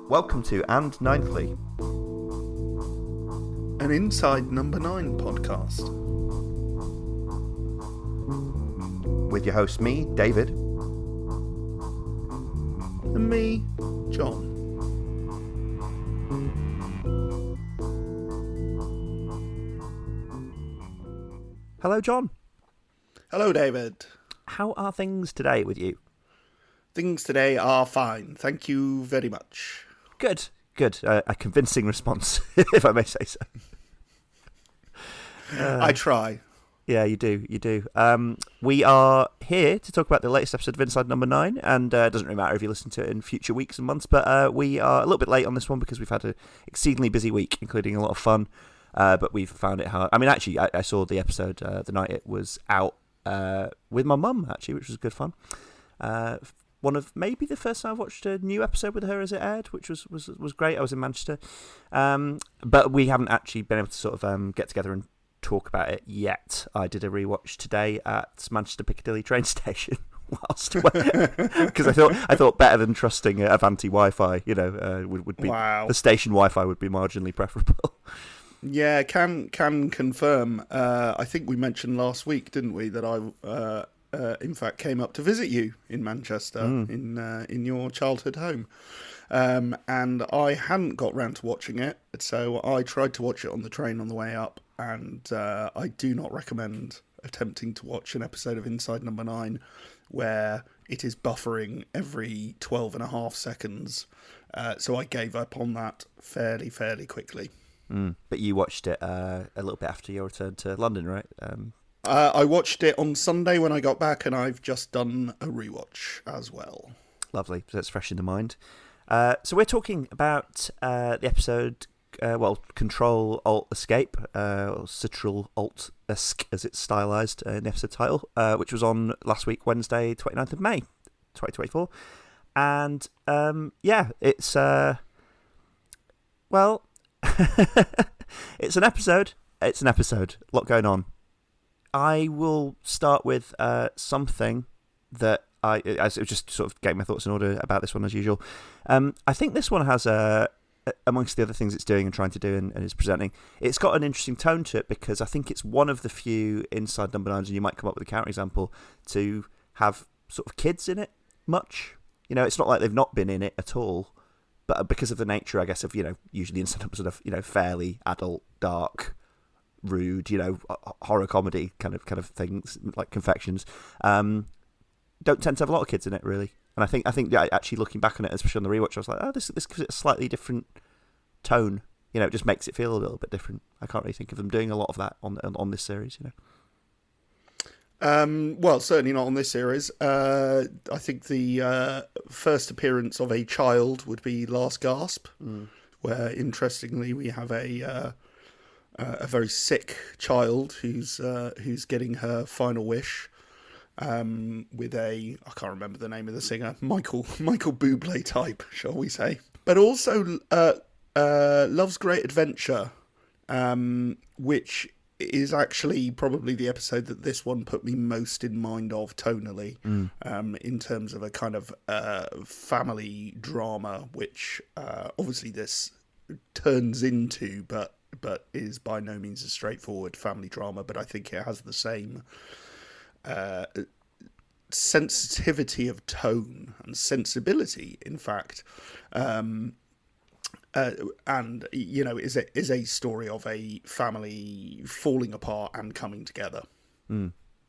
Welcome to And Ninthly, an Inside Number 9 podcast. with your host, me, David. And me, John. Hello, John. Hello, David. How are things today with you? Things today are fine. Thank you very much. Good. A convincing response, if I may say so. I try. Yeah, you do. We are here to talk about the latest episode of Inside Number 9, and it doesn't really matter if you listen to it in future weeks and months, but we are a little bit late on this one because we've had an exceedingly busy week, including a lot of fun, but we've found it hard. I mean, actually, I saw the episode the night it was out with my mum, actually, which was good fun. One of maybe the first time I've watched a new episode with her as it aired, which was great. I was in Manchester, but we haven't actually been able to sort of get together and talk about it yet. I did a rewatch today at Manchester Piccadilly train station because I thought better than trusting Avanti Wi-Fi, would be Wow. the station Wi-Fi would be marginally preferable. Yeah, can confirm. I think we mentioned last week, didn't we, that I in fact came up to visit you in Manchester in your childhood home, and I hadn't got round to watching it, so I tried to watch it on the train on the way up, and I do not recommend attempting to watch an episode of Inside Number 9 where it is buffering every 12 and a half seconds, so I gave up on that fairly quickly. But you watched it a little bit after your return to London, right? I watched it on Sunday when I got back, and I've just done a rewatch as well. Lovely, so it's fresh in the mind. So we're talking about the episode, Control Alt Escape, or CTRL ATL ESC as it's stylized in the episode title, which was on last week, Wednesday, 29th of May, 2024. And it's it's an episode. A lot going on. I will start with something that I just sort of getting my thoughts in order about this one as usual. I think this one has amongst the other things it's doing and trying to do and is presenting, it's got an interesting tone to it because I think it's one of the few Inside Number 9s, and you might come up with a counterexample, to have sort of kids in it much. It's not like they've not been in it at all, but because of the nature, I guess, of usually Inside Number sort of fairly adult, dark, rude, horror comedy kind of things like Confections, don't tend to have a lot of kids in it really. And I think actually looking back on it, especially on the rewatch, I was like, oh, this gives it a slightly different tone. It just makes it feel a little bit different. I can't really think of them doing a lot of that on this series. Well, certainly not on this series. I think the first appearance of a child would be Last Gasp, where interestingly we have a very sick child who's getting her final wish, with I can't remember the name of the singer, Michael Bublé type, shall we say? But also Love's Great Adventure, which is actually probably the episode that this one put me most in mind of tonally, in terms of a kind of family drama, which obviously this turns into, but is by no means a straightforward family drama. But I think it has the same sensitivity of tone and sensibility, in fact, and is a story of a family falling apart and coming together.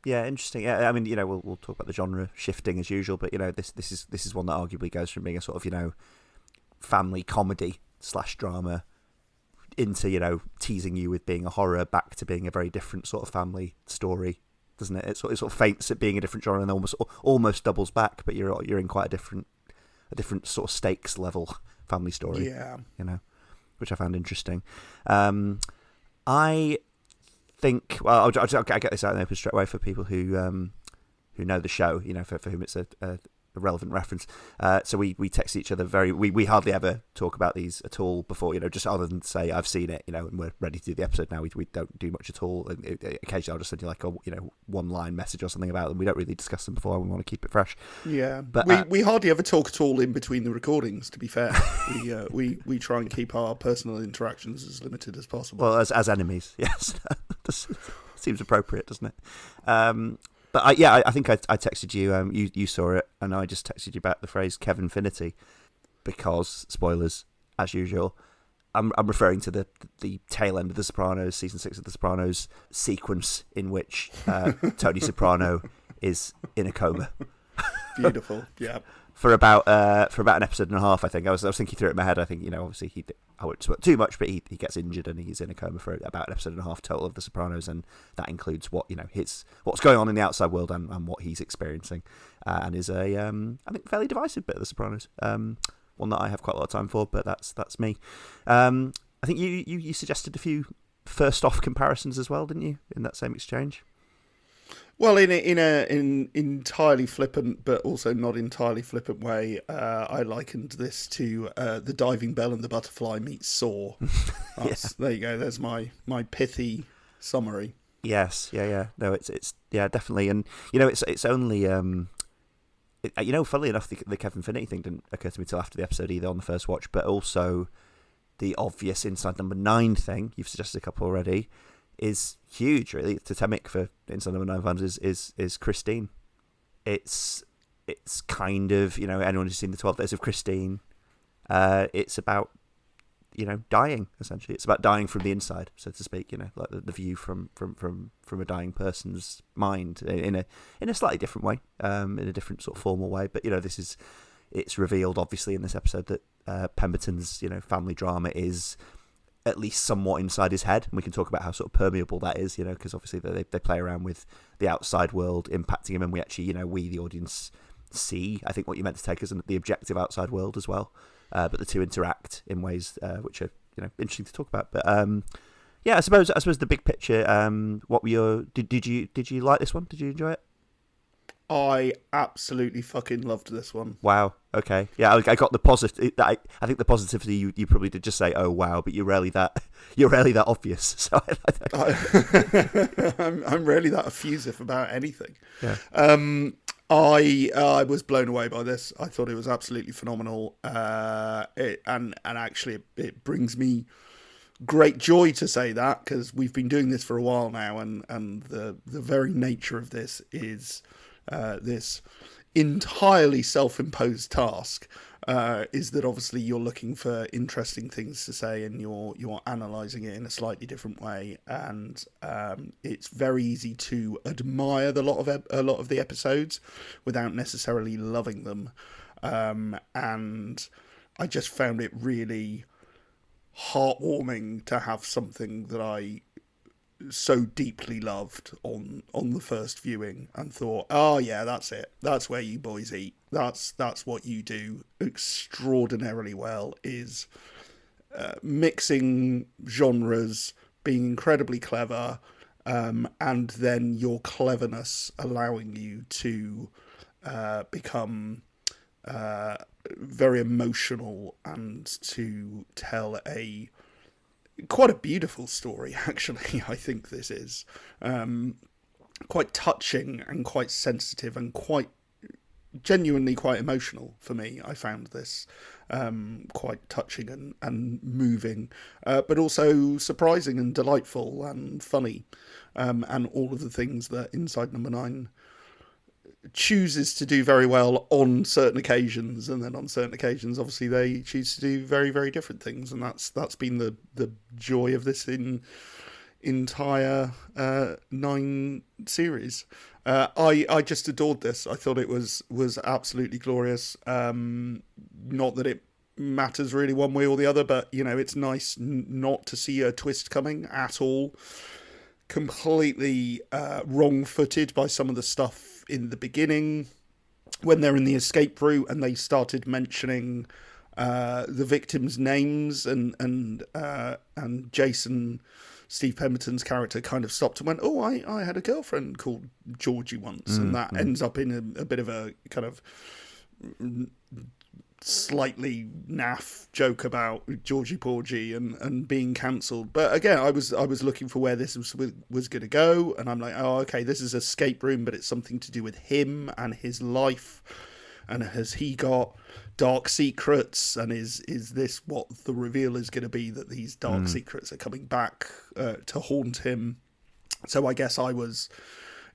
Yeah, interesting. Yeah, I mean, we'll talk about the genre shifting as usual, but this is one that arguably goes from being a sort of family comedy / drama into teasing you with being a horror back to being a very different sort of family story, doesn't it? It sort of feints at being a different genre and almost doubles back, but you're in quite a different sort of stakes level family story. Yeah, which I found interesting. I think, well, I'll get this out in the open straight away for people who know the show, for whom it's a relevant reference. So we text each other we hardly ever talk about these at all before, just other than to say I've seen it, and we're ready to do the episode now. We don't do much at all. And occasionally I'll just send you like a one line message or something about them. We don't really discuss them before. We want to keep it fresh. Yeah, but we hardly ever talk at all in between the recordings. To be fair, we try and keep our personal interactions as limited as possible. Well, as enemies, yes, seems appropriate, doesn't it? But I think I texted you. You saw it, and I just texted you back the phrase Kevinfinity because spoilers, as usual. I'm referring to the tail end of The Sopranos, season 6 of The Sopranos sequence in which Tony Soprano is in a coma. Beautiful, yeah. For about an episode and a half, I think. I was thinking through it in my head. I think obviously I won't spoil too much, but he gets injured and he's in a coma for about an episode and a half total of The Sopranos, and that includes what what's going on in the outside world and what he's experiencing, and is a I think fairly divisive bit of The Sopranos. One that I have quite a lot of time for, but that's me. I think you suggested a few first off comparisons as well, didn't you, in that same exchange? Well, in an entirely flippant but also not entirely flippant way, I likened this to the diving bell and the butterfly meets Saw. There you go. There's my pithy summary. Yes, yeah. No, it's definitely, and it's only funnily enough, the Kevinfinity thing didn't occur to me till after the episode either on the first watch, but also the obvious Inside Number 9 thing you've suggested a couple already is huge, really. Totemic for Inside Number 9 fans is Christine. It's kind of, anyone who's seen the 12 Days of Christine, it's about, dying, essentially. It's about dying from the inside, so to speak, like the view from a dying person's mind in a slightly different way, in a different sort of formal way. But, it's revealed, obviously, in this episode that Pemberton's, family drama is at least somewhat inside his head, and we can talk about how sort of permeable that is, because obviously they play around with the outside world impacting him, and we actually, we the audience see, I think, what you meant to take as the objective outside world as well, but the two interact in ways which are interesting to talk about. But I suppose the big picture. What were your did you like this one? Did you enjoy it? I absolutely fucking loved this one. Wow. Okay. Yeah, I got the positive. I think the positivity you probably did just say, "Oh wow," but you're rarely that obvious. So I'm rarely that effusive about anything. Yeah. I was blown away by this. I thought it was absolutely phenomenal. And actually it brings me great joy to say that, because we've been doing this for a while now, and the very nature of this is this entirely self-imposed task, is that obviously you're looking for interesting things to say, and you're analysing it in a slightly different way, and it's very easy to admire a lot of the episodes without necessarily loving them, and I just found it really heartwarming to have something that I so deeply loved on the first viewing, and thought, oh yeah, that's it, that's where you boys eat, that's what you do extraordinarily well, is mixing genres, being incredibly clever, and then your cleverness allowing you to become very emotional, and to tell quite a beautiful story, actually. I think this is quite touching and quite sensitive and quite genuinely quite emotional for me. I found this quite touching and moving, but also surprising and delightful and funny, and all of the things that Inside Number 9 chooses to do very well on certain occasions, and then on certain occasions obviously they choose to do very, very different things, and that's been the joy of this entire 9 series. I just adored this. I thought it was absolutely glorious. Not that it matters really one way or the other, but it's nice not to see a twist coming at all. Completely wrong-footed by some of the stuff in the beginning when they're in the escape route and they started mentioning the victims' names, and Jason, Steve Pemberton's character, kind of stopped and went, oh, I had a girlfriend called Georgie once, and that ends up in a bit of a kind of slightly naff joke about Georgie Porgy and being cancelled. But again, I was looking for where this was going to go, and I'm like, oh, okay, this is Escape Room, but it's something to do with him and his life, and has he got dark secrets, and is this what the reveal is going to be, that these dark secrets are coming back to haunt him? So I guess I was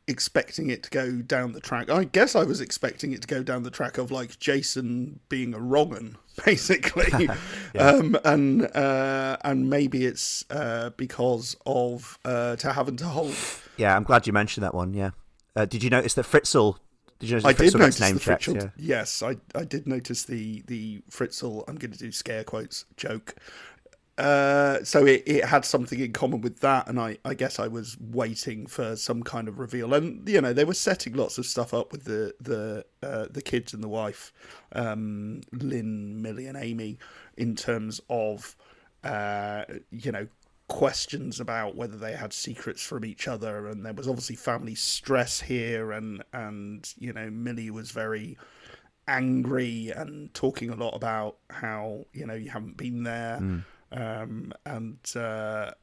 expecting it to go down the track. I guess I was expecting it to go down the track of like Jason being a wrong'un, basically. And maybe it's because of To Have and To Hold. Yeah, I'm glad you mentioned that one. Yeah. Did you notice that Fritzl? Did you notice I did notice name the checked? Fritzl. Yeah. Yes, I did notice the Fritzl. I'm going to do scare quotes joke. So it had something in common with that, and I guess I was waiting for some kind of reveal. And you know, they were setting lots of stuff up with the kids and the wife, Lynn, Millie, and Amy, in terms of questions about whether they had secrets from each other, and there was obviously family stress here, and you know, Millie was very angry and talking a lot about how you haven't been there. And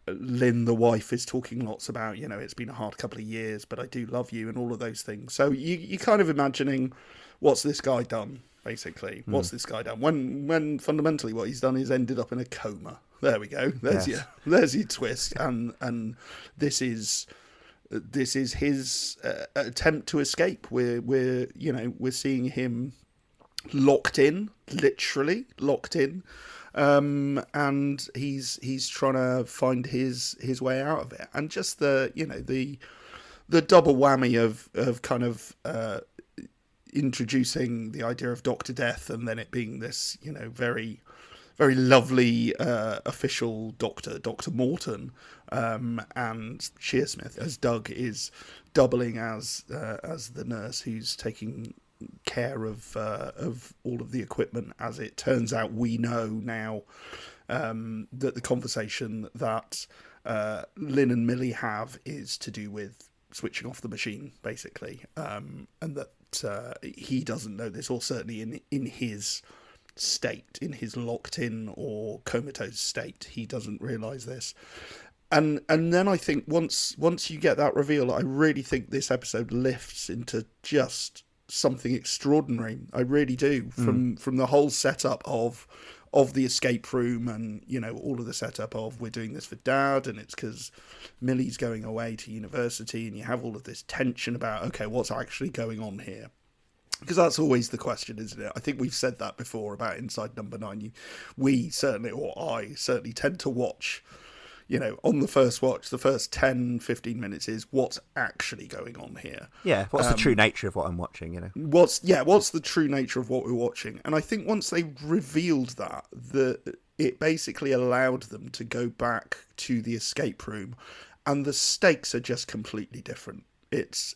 Lynn, the wife, is talking lots about, it's been a hard couple of years, but I do love you, and all of those things. So you're kind of imagining, what's this guy done, basically? What's this guy done? When fundamentally what he's done is ended up in a coma. There we go. There's your twist. And this is his attempt to escape. We're seeing him locked in, literally locked in. And he's trying to find his way out of it, and just the double whammy of kind of introducing the idea of Dr. Death, and then it being this very very lovely official Dr. Morton, and Shearsmith as Doug is doubling as the nurse who's taking care of all of the equipment. As it turns out, we know now that the conversation that Lynn and Millie have is to do with switching off the machine, basically, and that he doesn't know this, or certainly in his state, in his locked in or comatose state, he doesn't realise this. And then I think once you get that reveal, I really think this episode lifts into just something extraordinary. I really do. From the whole setup of the escape room, and all of the setup of, we're doing this for Dad, and it's because Millie's going away to university, and you have all of this tension about, okay, what's actually going on here? Because that's always the question, isn't it? I think we've said that before about Inside Number 9. We certainly, or I certainly, tend to watch, on the first watch, the first 10, 15 minutes is what's actually going on here. Yeah, what's the true nature of what I'm watching, What's the true nature of what we're watching? And I think once they revealed that, it basically allowed them to go back to the escape room, and the stakes are just completely different. It's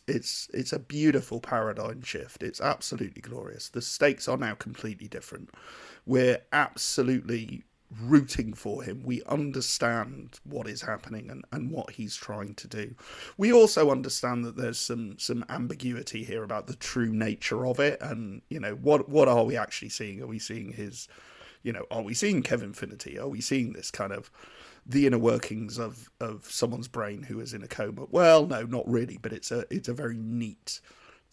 a beautiful paradigm shift. It's absolutely glorious. The stakes are now completely different. We're absolutely rooting for him. We understand what is happening and what he's trying to do. We also understand that there's some ambiguity here about the true nature of it, and what are we actually seeing? Are we seeing his, are we seeing Kevin Finnerty? Are we seeing this kind of the inner workings of someone's brain who is in a coma? Well, no, not really, but it's a very neat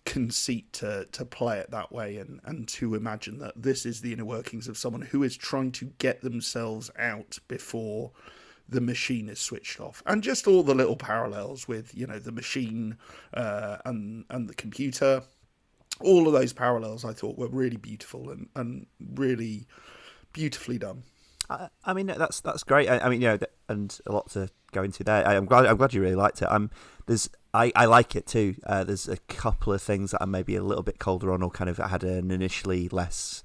conceit to play it that way, and to imagine that this is the inner workings of someone who is trying to get themselves out before the machine is switched off. And just all the little parallels with the machine and the computer, all of those parallels I thought were really beautiful and really beautifully done. I mean, that's great. I mean, and a lot to go into there. I'm glad you really liked it. I like it too. There's a couple of things that I'm maybe a little bit colder on, or kind of had an initially less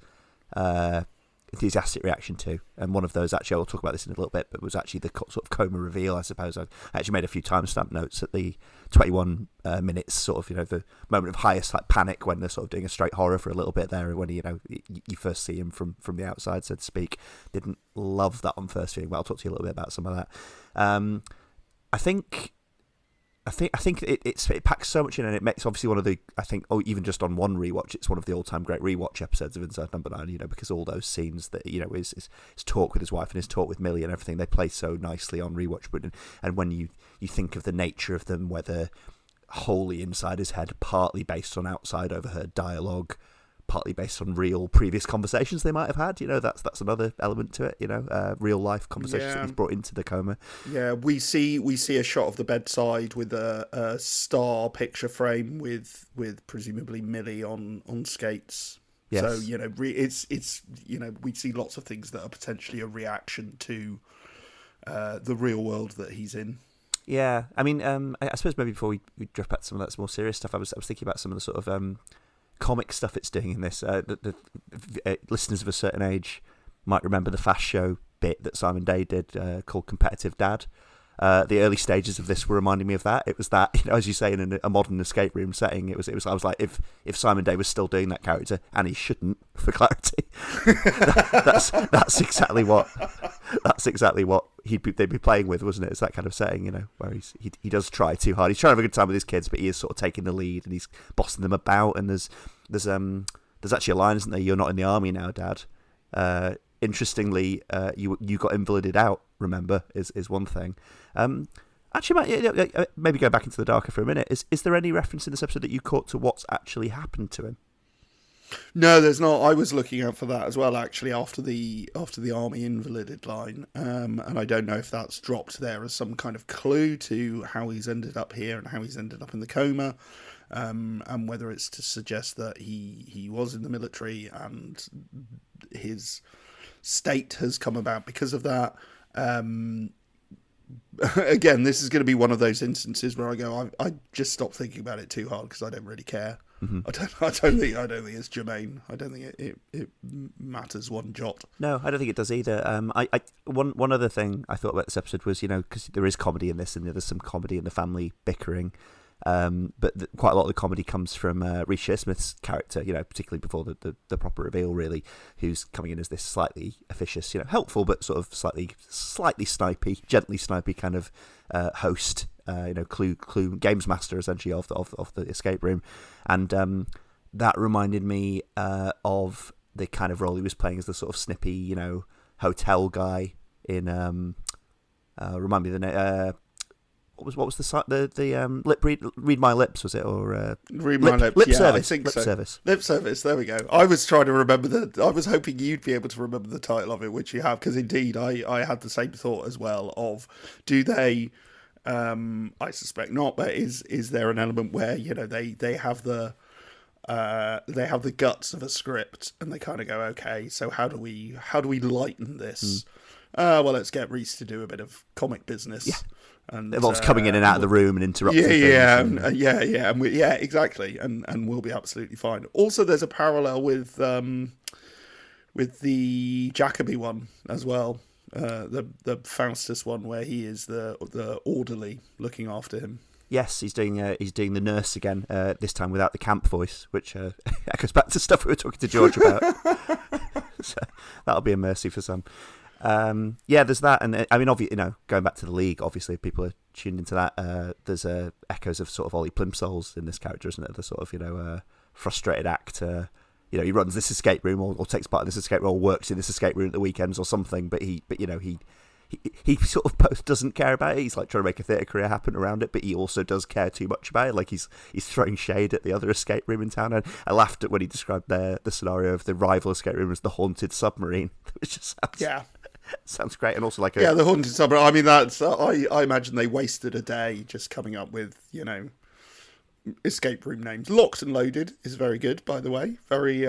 enthusiastic reaction to. And one of those, actually, I'll talk about this in a little bit, but was actually the sort of coma reveal, I suppose. I actually made a few timestamp notes at the 21 minutes, sort of, the moment of highest panic when they're sort of doing a straight horror for a little bit there, when you first see him from the outside, so to speak. Didn't love that on first viewing, but I'll talk to you a little bit about some of that. I think I think it packs so much in, and it makes obviously one of the, I think, even just on one rewatch, it's one of the all-time great rewatch episodes of Inside Number 9. Because all those scenes that his talk with his wife and his talk with Millie and everything, they play so nicely on rewatch. And when you think of the nature of them, whether wholly inside his head, partly based on outside overheard dialogue, partly based on real previous conversations they might have had. That's another element to it. Real life conversations that he's brought into the coma. Yeah, we see a shot of the bedside with a star picture frame with presumably Millie on skates. Yes. So it's we see lots of things that are potentially a reaction to the real world that he's in. Yeah, I mean, I suppose maybe before we drift back to some of that more serious stuff, I was thinking about some of the sort of comic stuff it's doing in this. The listeners of a certain age might remember the Fast Show bit that Simon Day did called Competitive Dad. The early stages of this were reminding me of that. It was that, as you say, in a modern escape room setting. It was. I was like, if Simon Day was still doing that character, and he shouldn't, for clarity, that's exactly what they'd be playing with, wasn't it? It's that kind of setting, where he does try too hard. He's trying to have a good time with his kids, but he is sort of taking the lead and he's bossing them about. And there's actually a line, isn't there? "You're not in the army now, Dad." Interestingly, you got invalided out. Remember, is one thing. Actually, maybe go back into the darker for a minute. Is there any reference in this episode that you caught to what's actually happened to him? No, there's not. I was looking out for that as well, actually, after the army invalided line, and I don't know if that's dropped there as some kind of clue to how he's ended up here and how he's ended up in the coma, and whether it's to suggest that he was in the military and his state has come about because of that. Again, this is going to be one of those instances where I go, I just stop thinking about it too hard because I don't really care. Mm-hmm. I don't think it's germane. I don't think it matters one jot. No, I don't think it does either. One other thing I thought about this episode was, because there is comedy in this, and there's some comedy in the family bickering. But quite a lot of the comedy comes from Reece Shearsmith's character, particularly before the proper reveal, really, who's coming in as this slightly officious, helpful but sort of slightly snipey, gently snipey kind of host, clue games master essentially of the escape room, and that reminded me of the kind of role he was playing as the sort of snippy, hotel guy in remind me of the name. What was the lip read my lips, was it, or read my lips? Lip yeah, service. I think lip so. service. Lip service. There we go. I was trying to remember I was hoping you'd be able to remember the title of it, which you have, because indeed I had the same thought as well. Of do they? I suspect not, but is there an element where they have the guts of a script and they kind of go, okay, so how do we lighten this? Well, let's get Reece to do a bit of comic business. Yeah. And it involves coming in and out of the room and interrupting things. Exactly, and we'll be absolutely fine. Also, there's a parallel with the Jacoby one as well, the Faustus one, where he is the orderly looking after him. Yes, he's doing the nurse again, this time without the camp voice, which echoes back to stuff we were talking to George about. So that'll be a mercy for some. There's that, and I mean, obviously, going back to the League, obviously, people are tuned into that. There's echoes of sort of Ollie Plimsoll's in this character, isn't it? The sort of frustrated actor. He runs this escape room or takes part in this escape room, or works in this escape room at the weekends or something. But he sort of both doesn't care about it. He's like trying to make a theatre career happen around it, but he also does care too much about it. Like he's throwing shade at the other escape room in town. And I laughed at when he described the scenario of the rival escape room as the haunted submarine, which just sounds great. And also like the haunted submarine. I mean, that's I imagine they wasted a day just coming up with escape room names. Locked and Loaded is very good, by the way. Very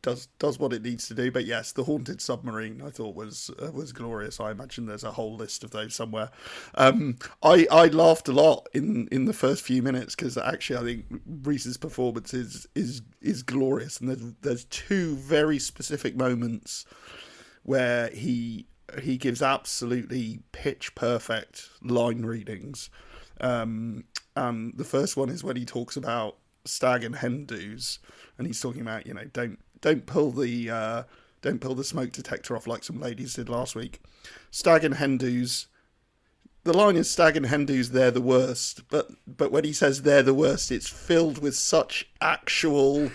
does what it needs to do. But yes, the haunted submarine I thought was glorious. I imagine there's a whole list of those somewhere. I laughed a lot in the first few minutes because actually I think Reece's performance is glorious, and there's two very specific moments where he gives absolutely pitch perfect line readings. And the first one is when he talks about stag and hen do's, and he's talking about don't pull the smoke detector off like some ladies did last week. Stag and hen do's, the line is Stag and Hendu's they're the worst, but when he says they're the worst, it's filled with such actual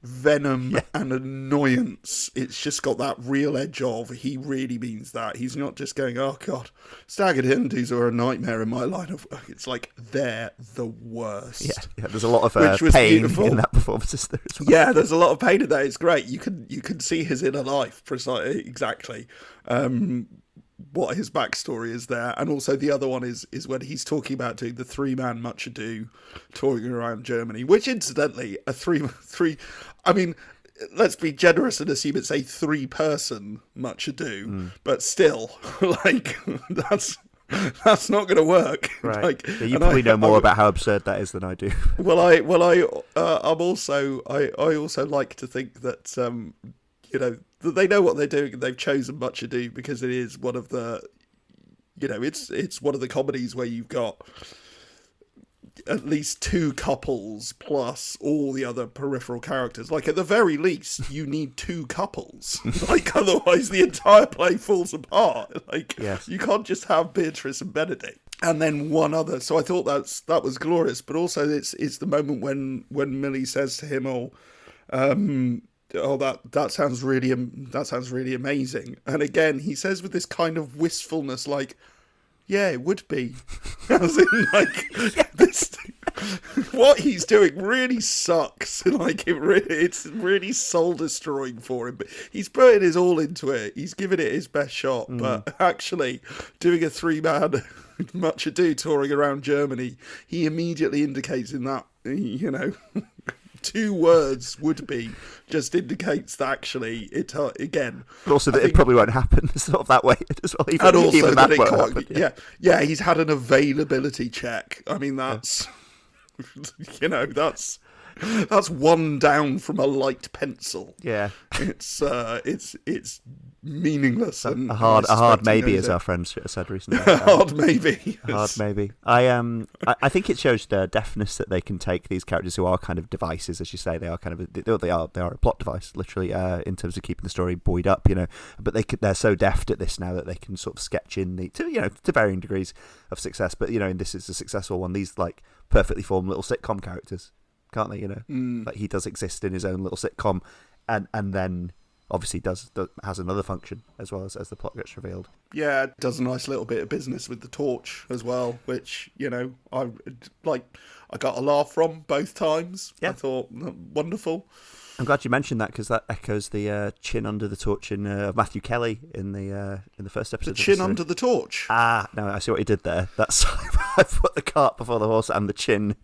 venom and annoyance. It's just got that real edge of he really means that. He's not just going, oh god, Stag and Hendu's are a nightmare in my line of work. It's like they're the worst. Yeah, there's a lot of pain beautiful. In that performance there as well. Yeah, there's a lot of pain in that. It's great. You can see his inner life precisely, exactly. What his backstory is there, and also the other one is when he's talking about doing the 3-man Much Ado touring around Germany, which incidentally a three. I mean, let's be generous and assume it's a 3-person Much Ado, but still, like that's not going to work. Right. Like, yeah, you probably know more about how absurd that is than I do. I also like to think that they know what they're doing and they've chosen Much Ado because it is one of the, it's one of the comedies where you've got at least 2 couples plus all the other peripheral characters. Like, at the very least, you need 2 couples. Like, otherwise the entire play falls apart. Like, You can't just have Beatrice and Benedict and then one other. So I thought that was glorious. But also it's the moment when Millie says to him, that sounds really amazing. And again, he says with this kind of wistfulness, like, yeah, it would be. As in, like, this, what he's doing really sucks. Like, it's really soul destroying for him. But he's putting his all into it. He's giving it his best shot. But actually, doing a 3-man Much Ado touring around Germany, he immediately indicates in that, 2 words would be just indicates that actually it again. But also that it probably won't happen sort of that way as well. And also that it can't. Yeah. He's had an availability check. I mean, that's that's one down from a light pencil. Yeah, it's meaningless. A hard maybe, as our friends said recently. Hard maybe. Hard maybe. I think it shows the deftness that they can take these characters who are kind of devices, as you say. They are kind of they are a plot device, literally, in terms of keeping the story buoyed up. But they're so deft at this now that they can sort of sketch in to varying degrees of success. But and this is a successful one. These like perfectly formed little sitcom characters, can't they? Like he does exist in his own little sitcom, and then obviously has another function as well as the plot gets revealed. Yeah, does a nice little bit of business with the torch as well, which I got a laugh from both times. Yeah. I thought wonderful. I'm glad you mentioned that because that echoes the chin under the torch of Matthew Kelly in the first episode. The chin under the torch. No, I see what he did there. That's I put the cart before the horse and the chin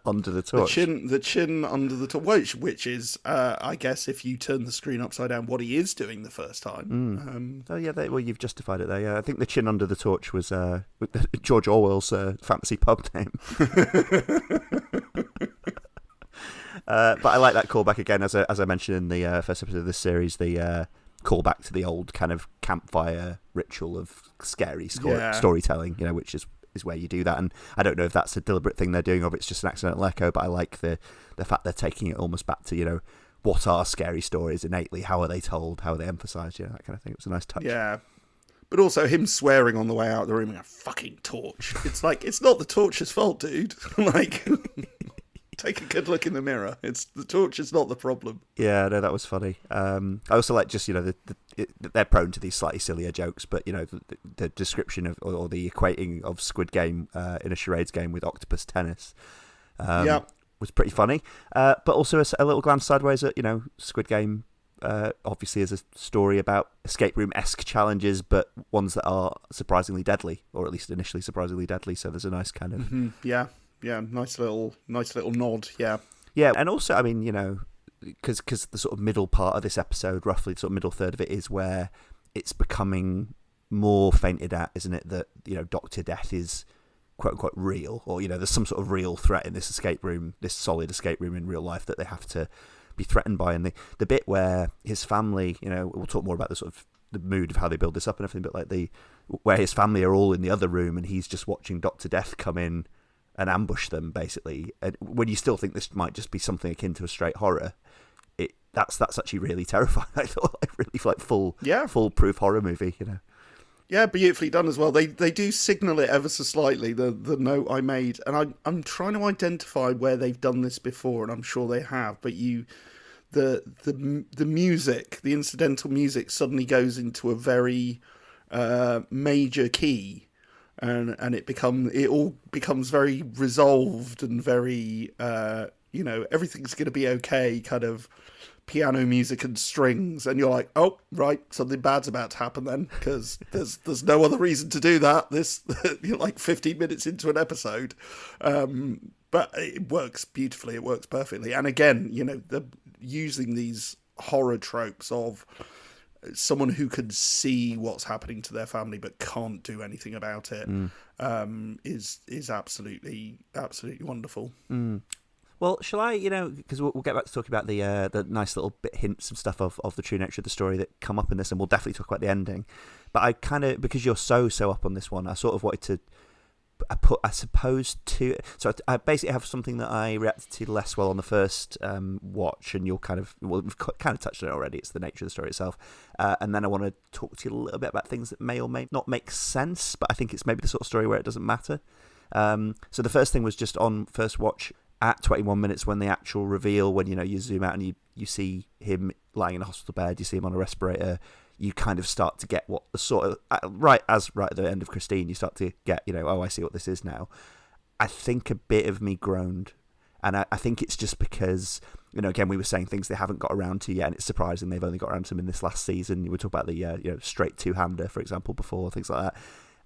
under the torch. The chin under the torch, which is, I guess, if you turn the screen upside down, what he is doing the first time. You've justified it there. Yeah, I think the chin under the torch was George Orwell's fantasy pub name. But I like that callback again, as I mentioned in the first episode of this series, the callback to the old kind of campfire ritual of scary storytelling, which is where you do that. And I don't know if that's a deliberate thing they're doing or if it's just an accidental echo, but I like the fact they're taking it almost back to, what are scary stories innately? How are they told? How are they emphasised? That kind of thing. It was a nice touch. Yeah. But also him swearing on the way out of the room, a fucking torch. It's like, it's not the torch's fault, dude. Like, take a good look in the mirror. It's the torch is not the problem. Yeah, no, that was funny. I also like just, they're prone to these slightly sillier jokes, but, the description of, or the equating of Squid Game in a charades game with octopus tennis was pretty funny. But also a little glance sideways at, Squid Game obviously is a story about escape room-esque challenges, but ones that are surprisingly deadly, or at least initially surprisingly deadly. So there's a nice kind of... Yeah, nice little nod, yeah. Yeah, and also, I mean, because the sort of middle part of this episode, roughly the sort of middle third of it, is where it's becoming more fainted at, isn't it, that, Dr. Death is quote-unquote real, or, there's some sort of real threat in this escape room, this solid escape room in real life that they have to be threatened by. And the bit where his family, we'll talk more about the sort of the mood of how they build this up and everything, but like where his family are all in the other room and he's just watching Dr. Death come in and ambush them, basically. And when you still think this might just be something akin to a straight horror, that's actually really terrifying. I thought, like, really like full proof horror movie, Yeah, beautifully done as well. They do signal it ever so slightly, the note I made, and I'm trying to identify where they've done this before, and I'm sure they have. But the music, the incidental music, suddenly goes into a very major key, and it all becomes very resolved and very everything's going to be okay, kind of piano music and strings, and you're like, oh right, something bad's about to happen then, because there's no other reason to do that. This you're like 15 minutes into an episode, but it works beautifully. It works perfectly. And again, the using these horror tropes of someone who can see what's happening to their family but can't do anything about it is absolutely wonderful. Well, shall I, because we'll get back to talking about the nice little bit hints and stuff of the true nature of the story that come up in this, and we'll definitely talk about the ending. But I kind of, because you're so up on this one, I sort of wanted to I suppose two. So I basically have something that I reacted to less well on the first watch, and we've kind of touched on it already. It's the nature of the story itself, and then I want to talk to you a little bit about things that may or may not make sense, but I think it's maybe the sort of story where it doesn't matter. So the first thing was just on first watch at 21 minutes when the actual reveal, when you zoom out and you see him lying in a hospital bed, you see him on a respirator. You kind of start to get what the sort of right at the end of Christine, you start to get I see what this is now. I think a bit of me groaned, and I think it's just because again we were saying things they haven't got around to yet, and it's surprising they've only got around to them in this last season. You were talking about the straight two-hander, for example, before, things like that,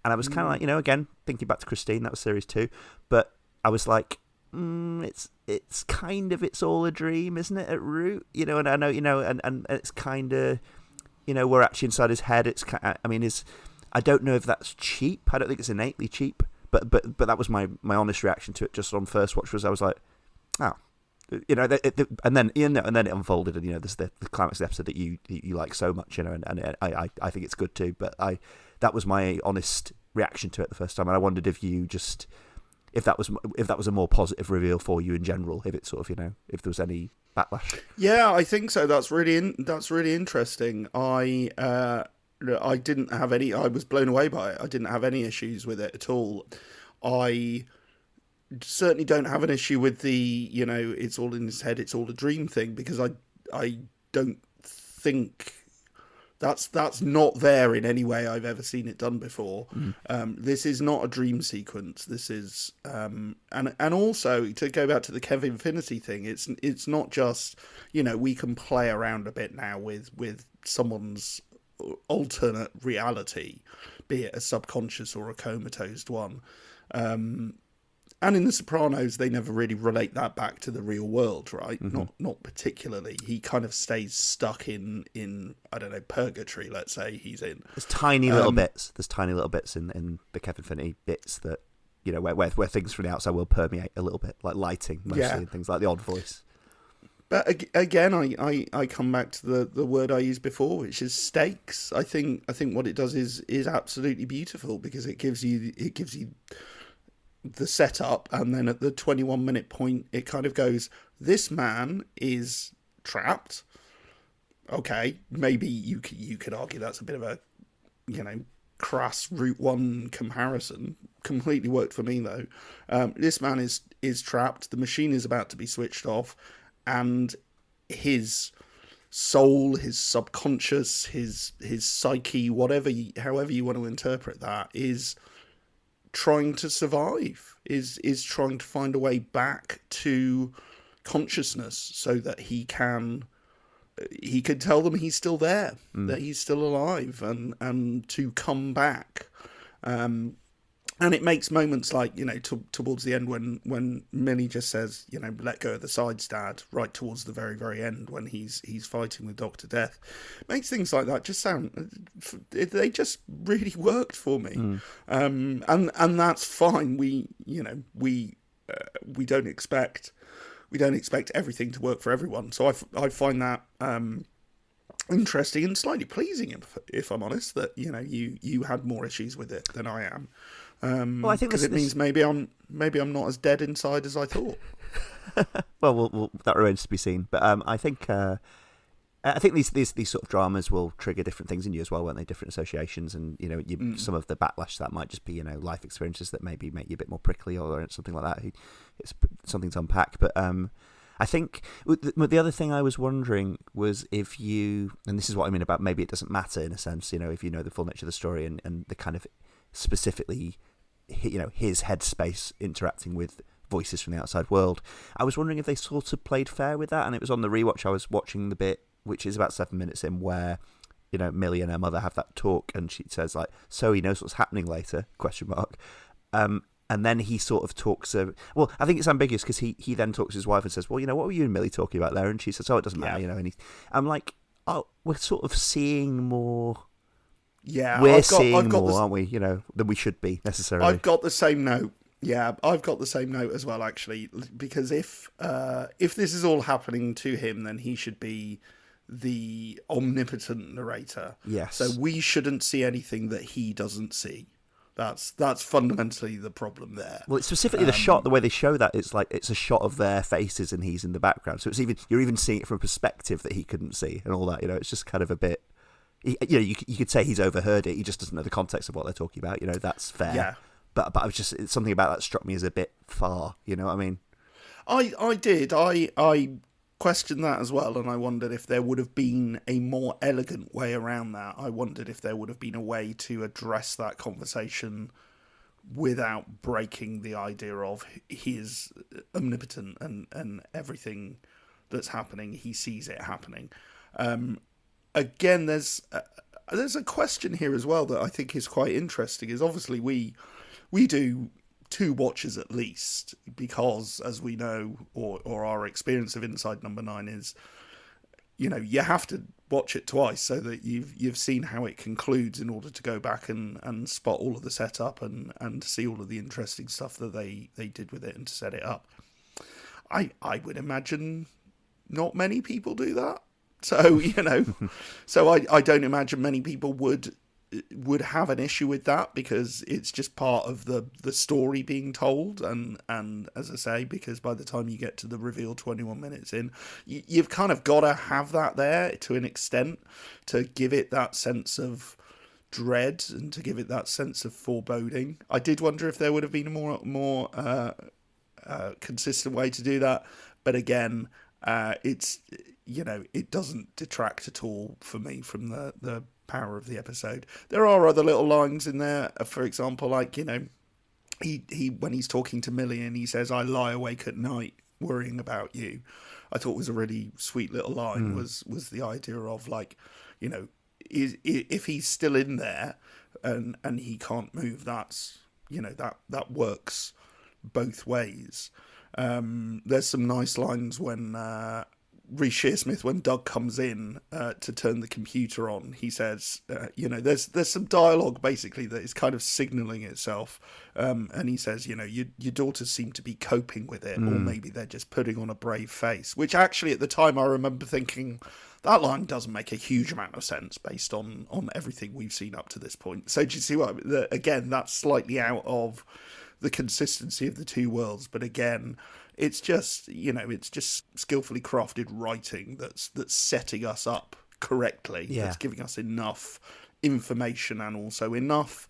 and I was kind of like again thinking back to Christine, that was series 2, but I was like, it's kind of it's all a dream, isn't it, at root? And I know and it's kind of. We're actually inside his head. It's, I don't know if that's cheap. I don't think it's innately cheap. But that was my honest reaction to it. Just on first watch was I was like, oh, and then it unfolded, and there's the climax of the episode that you like so much, and I think it's good too. But that was my honest reaction to it the first time, and I wondered if that was a more positive reveal for you in general, if it sort of if there was any backlash. Yeah, I think so. That's really interesting. I didn't have any. I was blown away by it. I didn't have any issues with it at all. I certainly don't have an issue with the it's all in his head, it's all a dream thing, because I don't think that's not there in any way I've ever seen it done before. This is not a dream sequence. This is and also to go back to the Kevin Infinity thing, it's not just we can play around a bit now with someone's alternate reality, be it a subconscious or a comatose one. And in The Sopranos, they never really relate that back to the real world, right? Mm-hmm. Not particularly. He kind of stays stuck in I don't know, purgatory, let's say he's in. There's tiny little bits. There's tiny little bits in the Kevin Infinity bits that, where things from the outside will permeate a little bit, like lighting mostly, and things like the odd voice. But again, I come back to the word I used before, which is stakes. I think what it does is absolutely beautiful, because it gives you the setup, and then at the 21-minute point, it kind of goes, this man is trapped. Okay, maybe you could argue that's a bit of a, crass Route 1 comparison. Completely worked for me, though. This man is trapped. The machine is about to be switched off, and his soul, his subconscious, his psyche, however you want to interpret that, is trying to survive, is trying to find a way back to consciousness, so that he can tell them he's still there, that he's still alive, and to come back. And it makes moments like, towards the end when Millie just says, let go of the sides, Dad, right towards the very, very end when he's fighting with Dr. Death. Makes things like that just sound, they just really worked for me. And that's fine. We don't expect everything to work for everyone. So I find that interesting and slightly pleasing, if I'm honest, that you had more issues with it than I am. Well, I think because it means maybe I'm not as dead inside as I thought. well, that remains to be seen. But I think I think these sort of dramas will trigger different things in you as well, won't they? Different associations, and some of the backlash to that might just be life experiences that maybe make you a bit more prickly or something like that. It's something to unpack. But I think the other thing I was wondering was if you, and this is what I mean about maybe it doesn't matter in a sense, if you know the full nature of the story and the kind of specifically, his headspace interacting with voices from the outside world. I was wondering if they sort of played fair with that, and it was on the rewatch I was watching the bit, which is about 7 minutes in, where Millie and her mother have that talk, and she says so he knows what's happening later ? And then he sort of talks. Well, I think it's ambiguous because he then talks to his wife and says, "Well, what were you and Millie talking about there?" And she says, "Oh, it doesn't matter, And I'm like, "Oh, we're sort of seeing more." Yeah, we're seeing more, aren't we? Than we should be necessarily. I've got the same note. Yeah, I've got the same note as well, actually, because if this is all happening to him, then he should be the omnipotent narrator. Yes. So we shouldn't see anything that he doesn't see. That's fundamentally the problem there. Well, it's specifically the shot, the way they show that, it's a shot of their faces and he's in the background. So you're even seeing it from a perspective that he couldn't see and all that. It's just kind of a bit. You could say he's overheard it. He just doesn't know the context of what they're talking about. That's fair. Yeah. But I was just, something about that struck me as a bit far. You know what I mean? I did. I questioned that as well, and I wondered if there would have been a more elegant way around that. I wondered if there would have been a way to address that conversation without breaking the idea of he is omnipotent and everything that's happening, he sees it happening. Again, there's a question here as well that I think is quite interesting. Is obviously we do 2 watches at least, because as we know, or our experience of Inside Number 9 is, you have to watch it twice so that you've seen how it concludes in order to go back and spot all of the setup and see all of the interesting stuff that they did with it and to set it up. I would imagine not many people do that. So, so I don't imagine many people would have an issue with that, because it's just part of the story being told, and as I say, because by the time you get to the reveal 21 minutes in, you've kind of got to have that there to an extent to give it that sense of dread and to give it that sense of foreboding. I did wonder if there would have been a more consistent way to do that, but again, it's it doesn't detract at all for me from the power of the episode. There are other little lines in there, for example, like he when he's talking to Millie and he says, "I lie awake at night worrying about you," I thought was a really sweet little line. Was the idea of if he's still in there and he can't move, that's that works both ways. There's some nice lines when Reece Shearsmith, when Doug comes in to turn the computer on, he says, there's some dialogue basically that is kind of signalling itself, and he says, your daughters seem to be coping with it, or maybe they're just putting on a brave face, which actually at the time I remember thinking, that line doesn't make a huge amount of sense based on everything we've seen up to this point. So do you see what I mean? Again, that's slightly out of the consistency of the 2 worlds, but again, it's just skillfully crafted writing that's setting us up correctly. Yeah. That's giving us enough information and also enough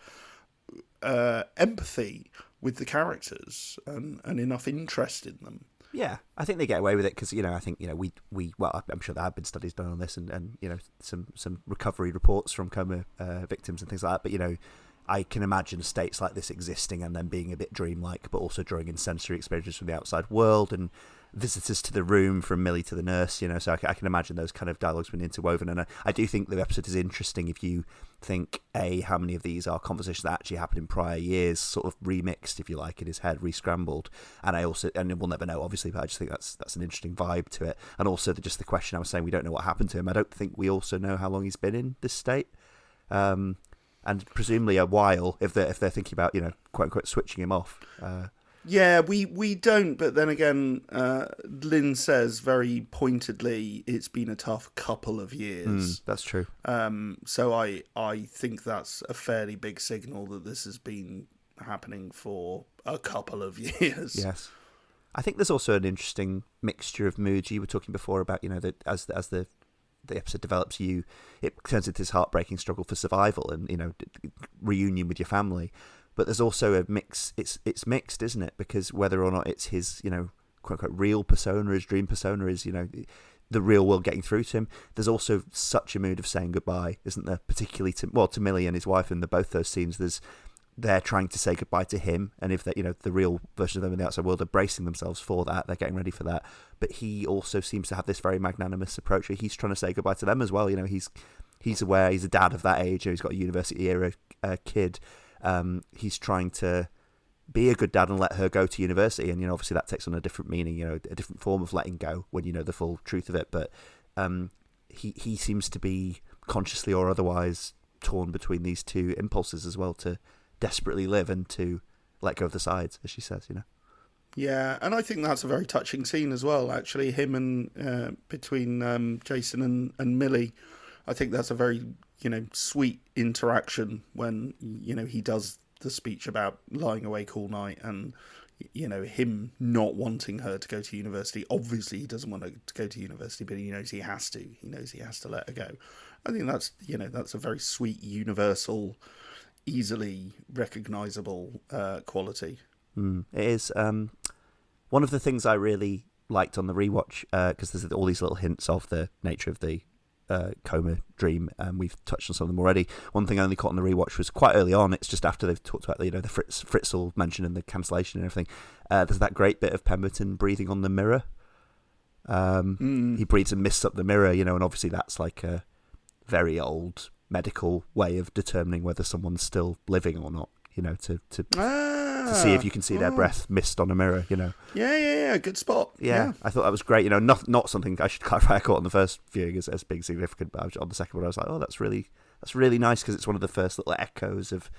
empathy with the characters and enough interest in them. Yeah, I think they get away with it because I think we well, I'm sure there have been studies done on this and some recovery reports from coma victims and things like that. But I can imagine states like this existing and then being a bit dreamlike, but also drawing in sensory experiences from the outside world and visitors to the room from Millie to the nurse, so I can imagine those kind of dialogues being interwoven. And I do think the episode is interesting if you think, how many of these are conversations that actually happened in prior years, sort of remixed, if you like, in his head, re-scrambled. And we'll never know, obviously, but I just think that's an interesting vibe to it. And also just the question I was saying, we don't know what happened to him. I don't think we also know how long he's been in this state. And presumably a while if they're thinking about, quote unquote, switching him off. Yeah, we don't, but then again, Lynn says very pointedly it's been a tough couple of years. That's true. So I think that's a fairly big signal that this has been happening for a couple of years. Yes. I think there's also an interesting mixture of moods. You were talking before about, that as the the episode develops, it turns into this heartbreaking struggle for survival and, you know, reunion with your family. But there's also a mix. It's mixed, isn't it? Because whether or not it's his, you know, quote unquote real persona, his dream persona, is, you know, the real world getting through to him. There's also such a mood of saying goodbye, isn't there? Particularly to Millie and his wife, and both those scenes. They're trying to say goodbye to him, and if they, you know, the real version of them in the outside world are bracing themselves for that, they're getting ready for that. But he also seems to have this very magnanimous approach where he's trying to say goodbye to them as well. You know, he's aware he's a dad of that age. You know, he's got a university era kid. He's trying to be a good dad and let her go to university, and, you know, obviously that takes on a different meaning, you know, a different form of letting go when you know the full truth of it. But he seems to be consciously or otherwise torn between these two impulses as well, to desperately live and to let go of the sides, as she says, you know. Yeah, and I think that's a very touching scene as well, actually, him and between Jason and Millie. I think that's a very, you know, sweet interaction when, you know, he does the speech about lying awake all night and, you know, him not wanting her to go to university. Obviously he doesn't want her to go to university, but he knows he has to. He knows he has to let her go. I think that's, you know, that's a very sweet, universal, easily recognisable quality. It is. One of the things I really liked on the rewatch, because there's all these little hints of the nature of the coma dream, and we've touched on some of them already. One thing I only caught on the rewatch was quite early on. It's just after they've talked about, you know, the Fritzl mention and the cancellation and everything. There's that great bit of Pemberton breathing on the mirror. He breathes and mists up the mirror, you know, and obviously that's like a very old medical way of determining whether someone's still living or not, you know, to see if you can see their breath mist on a mirror, you know. Yeah, good spot. Yeah, I thought that was great, you know, not something I should clarify I caught on the first viewing as being significant, but on the second one I was like, oh, that's really nice, because it's one of the first little echoes of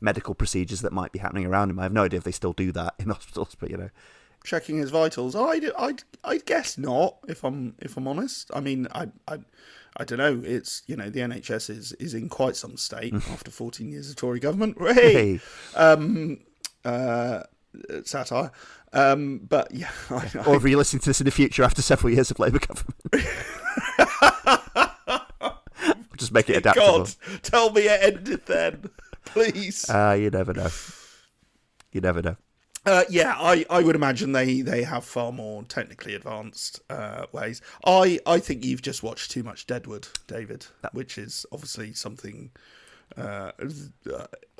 medical procedures that might be happening around him. I have no idea if they still do that in hospitals, but, you know. Checking his vitals. I'd guess not, if I'm honest. I mean, I don't know. It's, you know, the NHS is in quite some state after 14 years of Tory government. Hey! Satire. But yeah. Or if you're listening to this in the future after several years of Labour government. Just make it adaptable. God, tell me it ended then, please. You never know. You never know. Yeah, I would imagine they have far more technically advanced ways. I think you've just watched too much Deadwood, David, which is obviously something. I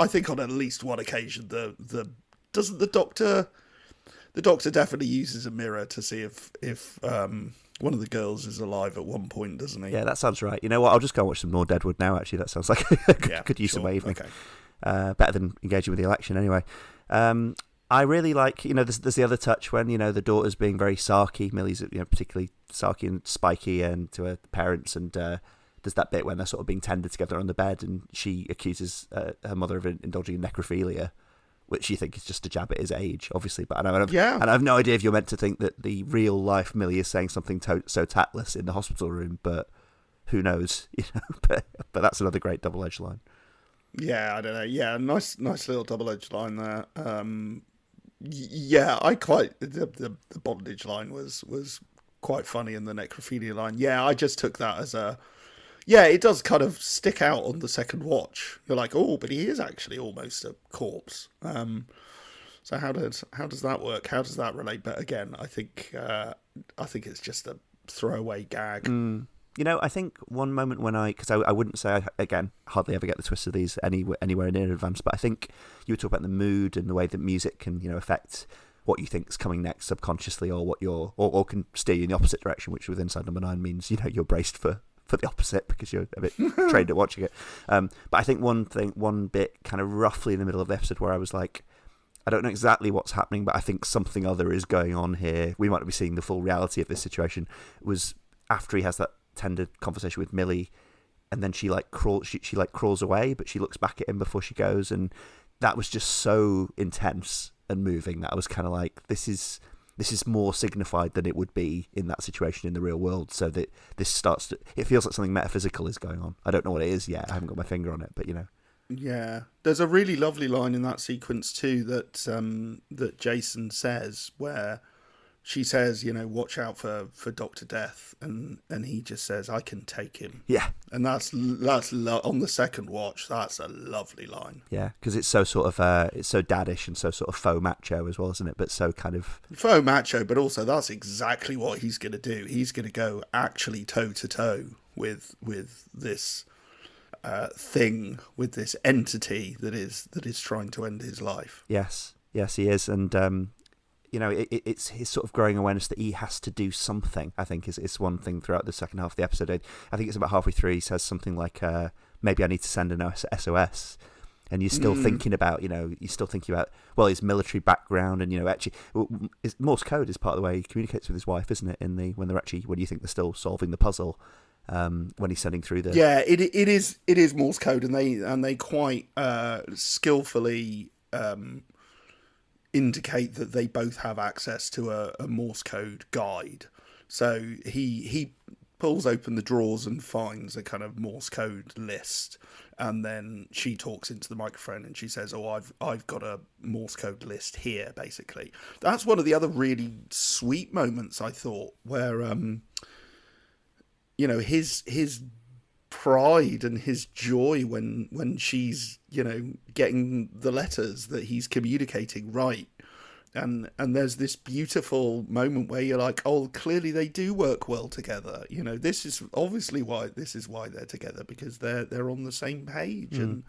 think on at least one occasion, doesn't the doctor definitely uses a mirror to see if one of the girls is alive at one point, doesn't he? Yeah, that sounds right. You know what? I'll just go and watch some more Deadwood now. Actually, that sounds like a good use of my evening. Okay. Better than engaging with the election, anyway. I really like, you know, there's the other touch when, you know, the daughter's being very sarky. Millie's, you know, particularly sarky and spiky and to her parents, and there's that bit when they're sort of being tended together on the bed, and she accuses her mother of indulging in necrophilia, which you think is just a jab at his age, obviously. But I have no idea if you're meant to think that the real life Millie is saying something so tactless in the hospital room, but who knows, you know? But that's another great double-edged line. Yeah, I don't know. Yeah, nice little double-edged line there. Yeah, I quite the bondage line was quite funny, and the necrophilia line. Yeah, I just took that as it does kind of stick out on the second watch. You're like, oh, but he is actually almost a corpse. So how does that work? How does that relate? But again, I think it's just a throwaway gag. You know, I think one moment when because I wouldn't say, again, hardly ever get the twist of these anywhere near advanced, but I think you were talking about the mood and the way that music can, you know, affect what you think is coming next subconsciously, or what or can steer you in the opposite direction, which with Inside Number 9 means, you know, you're braced for the opposite because you're a bit trained at watching it. But I think one bit kind of roughly in the middle of the episode where I was like, I don't know exactly what's happening, but I think something other is going on here. We might be seeing the full reality of this situation. It was after he has that tender conversation with Millie, and then she crawls away, but she looks back at him before she goes, and that was just so intense and moving that I was kind of like, this is more signified than it would be in that situation in the real world, so that it feels like something metaphysical is going on. I don't know what it is yet. I haven't got my finger on it, but, you know. Yeah, there's a really lovely line in that sequence too that Jason says, where she says, watch out for Dr. Death, and he just says, I can take him. Yeah. And that's on the second watch, that's a lovely line. Yeah, because it's so sort of it's so daddish and so sort of faux macho as well, isn't it? But so kind of faux macho, but also that's exactly what he's going to do. He's going to go actually toe to toe with this thing, with this entity that is trying to end his life. Yes, he is, and it's his sort of growing awareness that he has to do something. I think is one thing throughout the second half of the episode. I think it's about halfway through. He says something like, "Maybe I need to send an SOS." And you're still thinking about, well, his military background, and actually, Morse code is part of the way he communicates with his wife, isn't it? When you think they're still solving the puzzle, when he's sending through the it is Morse code, and they quite skillfully indicate that they both have access to a Morse code guide. So he pulls open the drawers and finds a kind of Morse code list, and then she talks into the microphone and she says, "Oh, I've got a Morse code list here." Basically, that's one of the other really sweet moments, I thought, where his pride and his joy when she's getting the letters that he's communicating right. And there's this beautiful moment where you're like, oh, clearly they do work well together. This is obviously why they're together, because they're on the same page, and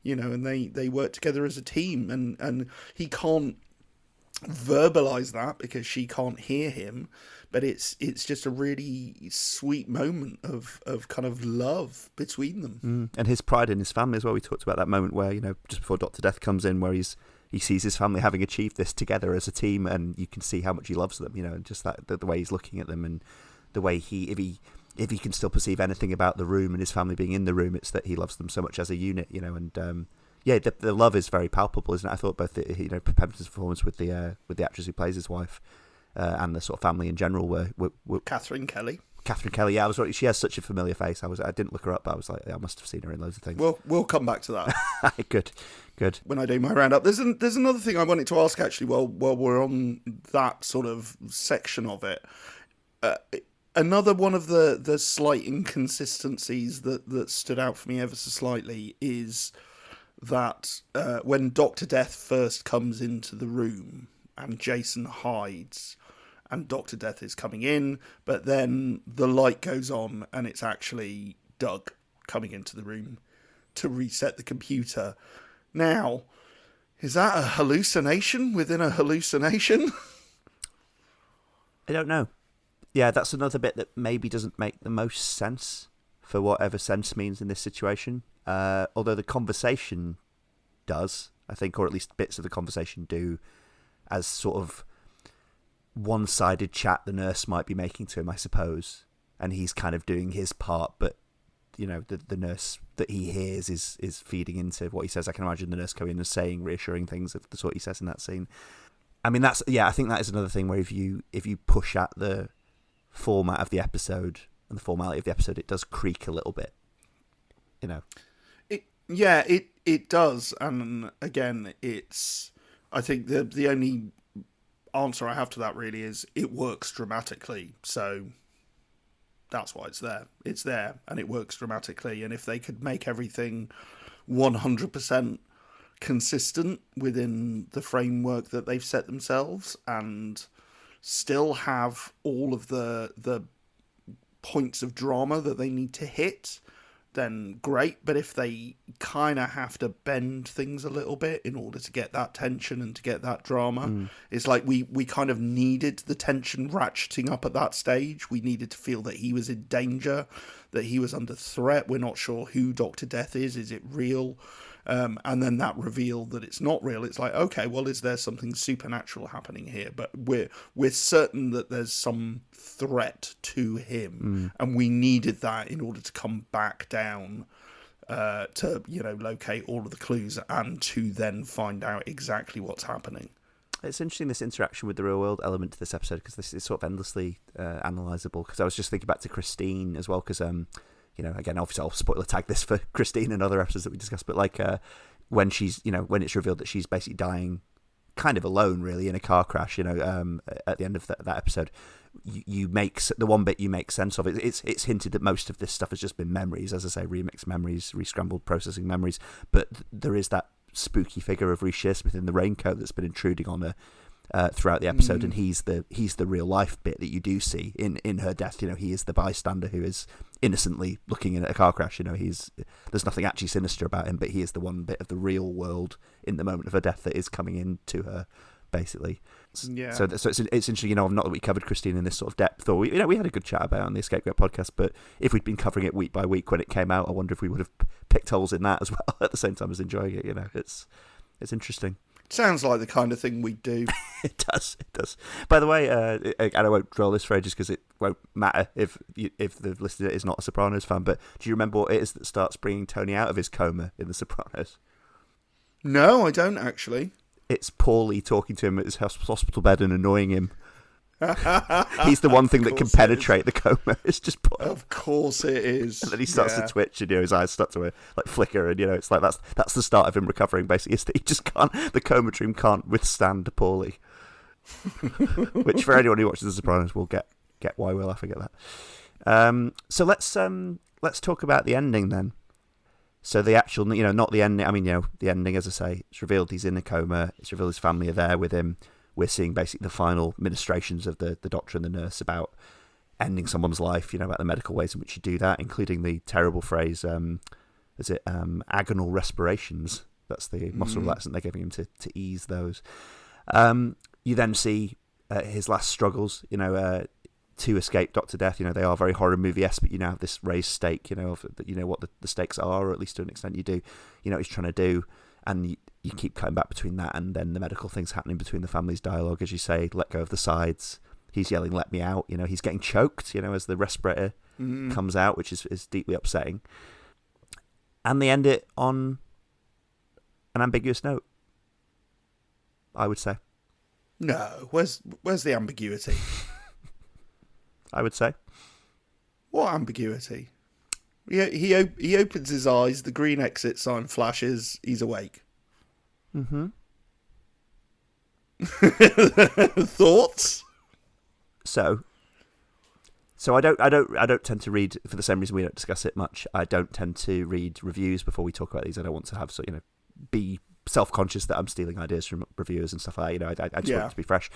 and they work together as a team. And he can't verbalize that because she can't hear him, but it's just a really sweet moment of kind of love between them. And his pride in his family as well. We talked about that moment where just before Dr. Death comes in, where he sees his family having achieved this together as a team, and you can see how much he loves them, and just that the way he's looking at them, and the way if he can still perceive anything about the room and his family being in the room, it's that he loves them so much as a unit, and the love is very palpable, isn't it? I thought both Pemberton's performance with the actress who plays his wife and the sort of family in general were Catherine Kelly. Yeah, I was right. She has such a familiar face. I didn't look her up, but I was like, I must have seen her in loads of things. We'll come back to that. Good. When I do my roundup, there's another thing I wanted to ask actually. While we're on that sort of section of it, another one of the slight inconsistencies that stood out for me ever so slightly is that when Dr. Death first comes into the room and Jason hides, and Dr. Death is coming in, but then the light goes on and it's actually Doug coming into the room to reset the computer. Now, is that a hallucination within a hallucination? I don't know. Yeah, that's another bit that maybe doesn't make the most sense for whatever sense means in this situation. Although the conversation does, I think, or at least bits of the conversation do, as sort of one-sided chat the nurse might be making to him, I suppose, and he's kind of doing his part, but the nurse that he hears is feeding into what he says. I can imagine the nurse coming in and saying reassuring things of the sort he says in that scene. I mean, I think that is another thing where if you push at the format of the episode and the formality of the episode, it does creak a little bit. It does, and again, I think the only answer I have to that really is it works dramatically, so that's why it's there. It's there, and it works dramatically, and if they could make everything 100% consistent within the framework that they've set themselves, and still have all of the points of drama that they need to hit, then great. But if they kind of have to bend things a little bit in order to get that tension and to get that drama, it's like we kind of needed the tension ratcheting up at that stage. We needed to feel that he was in danger, that he was under threat. We're not sure who Dr. Death is. Is it real? And then that reveal that it's not real. It's like, okay, well, is there something supernatural happening here? But we're certain that there's some threat to him, and we needed that in order to come back down to locate all of the clues and to then find out exactly what's happening. It's interesting, this interaction with the real world element to this episode, because this is sort of endlessly analysable. Because I was just thinking back to Christine as well, because again, obviously I'll spoiler tag this for Christine and other episodes that we discussed, but like when she's, when it's revealed that she's basically dying kind of alone, really, in a car crash. At the end of that episode, you make the one bit you make sense of it. It's hinted that most of this stuff has just been memories, as I say, remixed memories, rescrambled processing memories. But there is that spooky figure of Reece Shearsmith in the raincoat that's been intruding on her throughout the episode, and he's the real life bit that you do see in her death. He is the bystander who is innocently looking in at a car crash. There's nothing actually sinister about him, but he is the one bit of the real world in the moment of her death that is coming into her, basically. Yeah. So it's interesting. Not that we covered Christine in this sort of depth, or we had a good chat about it on the EscapeGoat podcast. But if we'd been covering it week by week when it came out, I wonder if we would have picked holes in that as well at the same time as enjoying it. It's interesting. Sounds like the kind of thing we do. It does. By the way, and I won't drill this for ages because it won't matter if the listener is not a Sopranos fan, but do you remember what it is that starts bringing Tony out of his coma in The Sopranos? No, I don't actually. It's Paulie talking to him at his hospital bed and annoying him. He's the one thing that can penetrate the coma. It's just Paul. Of course it is. And then he starts to twitch, and his eyes start to flicker, and it's like that's the start of him recovering. Basically, is that he just can't. The coma dream can't withstand Paulie. Which, for anyone who watches The Sopranos, will get why we're laughing at that. So let's talk about the ending then. So the actual, not the ending. I mean, the ending, as I say, it's revealed he's in a coma. It's revealed his family are there with him. We're seeing basically the final ministrations of the doctor and the nurse about ending someone's life, about the medical ways in which you do that, including the terrible phrase, agonal respirations. That's the muscle relaxant they're giving him to ease those. You then see his last struggles, to escape Dr. Death. They are very horror movie-esque, but have this raised stake, of what the stakes are, or at least to an extent you do. What he's trying to do, and you keep cutting back between that and then the medical things happening between the family's dialogue, as you say, let go of the sides. He's yelling, "Let me out!" He's getting choked, as the respirator comes out, which is deeply upsetting. And they end it on an ambiguous note, I would say. No, where's the ambiguity? I would say. What ambiguity? He opens his eyes, the green exit sign flashes, he's awake. Mm-hmm. Thoughts? So I don't tend to read, for the same reason we don't discuss it much. I don't tend to read reviews before we talk about these. I don't want to have be self-conscious that I'm stealing ideas from reviewers and stuff like that. I just want it to be fresh.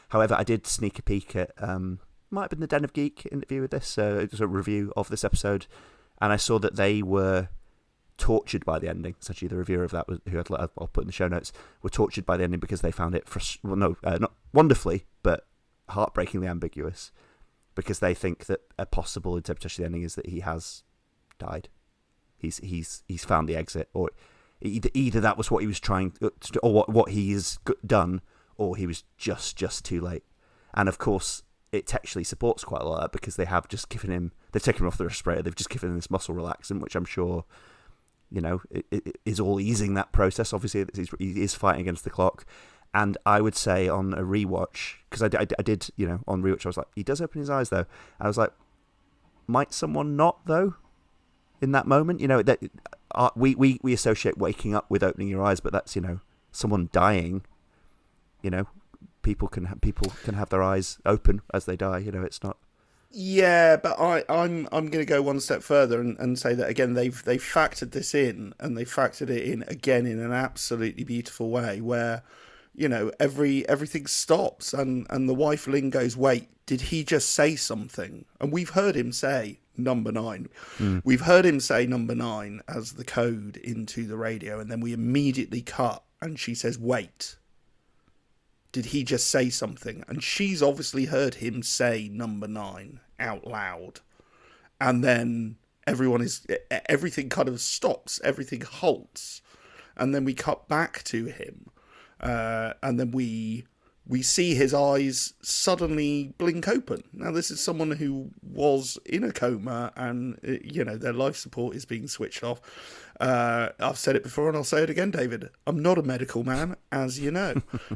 However, I did sneak a peek at might have been the Den of Geek interview with this. It was a review of this episode, and I saw that they were tortured by the ending. Essentially, the reviewer of that, I'll put in the show notes, were tortured by the ending because they found it not wonderfully, but heartbreakingly ambiguous, because they think that a possible interpretation of the ending is that he has died. He's found the exit, or either that was what he was trying, or what he's done, or he was just too late. And of course, it textually supports quite a lot of that, because they have just given him, they've taken him off the respirator, they've just given him this muscle relaxant, which I'm sure, it is all easing that process. Obviously, he is fighting against the clock. And I would say on a rewatch, because I did, on rewatch, I was like, he does open his eyes though. I was like, might someone not though? In that moment, that we associate waking up with opening your eyes, but that's someone dying. People can have their eyes open as they die. It's not. Yeah, but I'm going to go one step further and say that again they've factored this in, and they factored it in again in an absolutely beautiful way where everything stops and the wife Lynn goes, wait, did he just say something? And we've heard him say number 9. We've heard him say number 9 as the code into the radio, and then we immediately cut and she says, wait, did he just say something? And she's obviously heard him say number 9 out loud. And then everything kind of stops, everything halts. And then we cut back to him. And then we see his eyes suddenly blink open. Now, this is someone who was in a coma and, their life support is being switched off. I've said it before and I'll say it again, David. I'm not a medical man, as you know.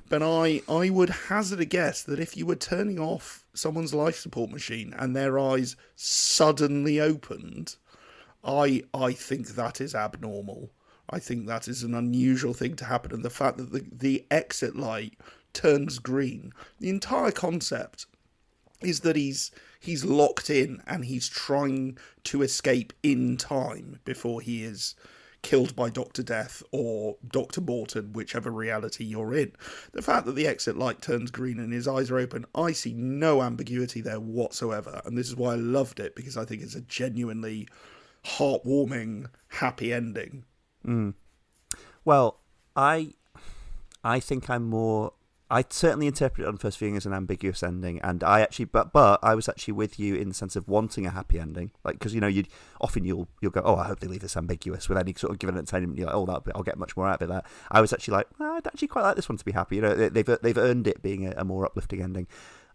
But I would hazard a guess that if you were turning off someone's life support machine and their eyes suddenly opened, I think that is abnormal. I think that is an unusual thing to happen, and the fact that the exit light turns green, the entire concept is that he's locked in and he's trying to escape in time before he is killed by Dr. Death or Dr. Morton, whichever reality you're in. The fact that the exit light turns green and his eyes are open, I see no ambiguity there whatsoever, and this is why I loved it, because I think it's a genuinely heartwarming, happy ending. Well, I think I certainly interpret it on first viewing as an ambiguous ending, and I actually, but I was actually with you in the sense of wanting a happy ending, like, because you'll go, oh, I hope they leave this ambiguous with any sort of given entertainment. You're like, oh, I'll get much more out of it. That I was actually like, I'd actually quite like this one to be happy. They've earned it being a more uplifting ending.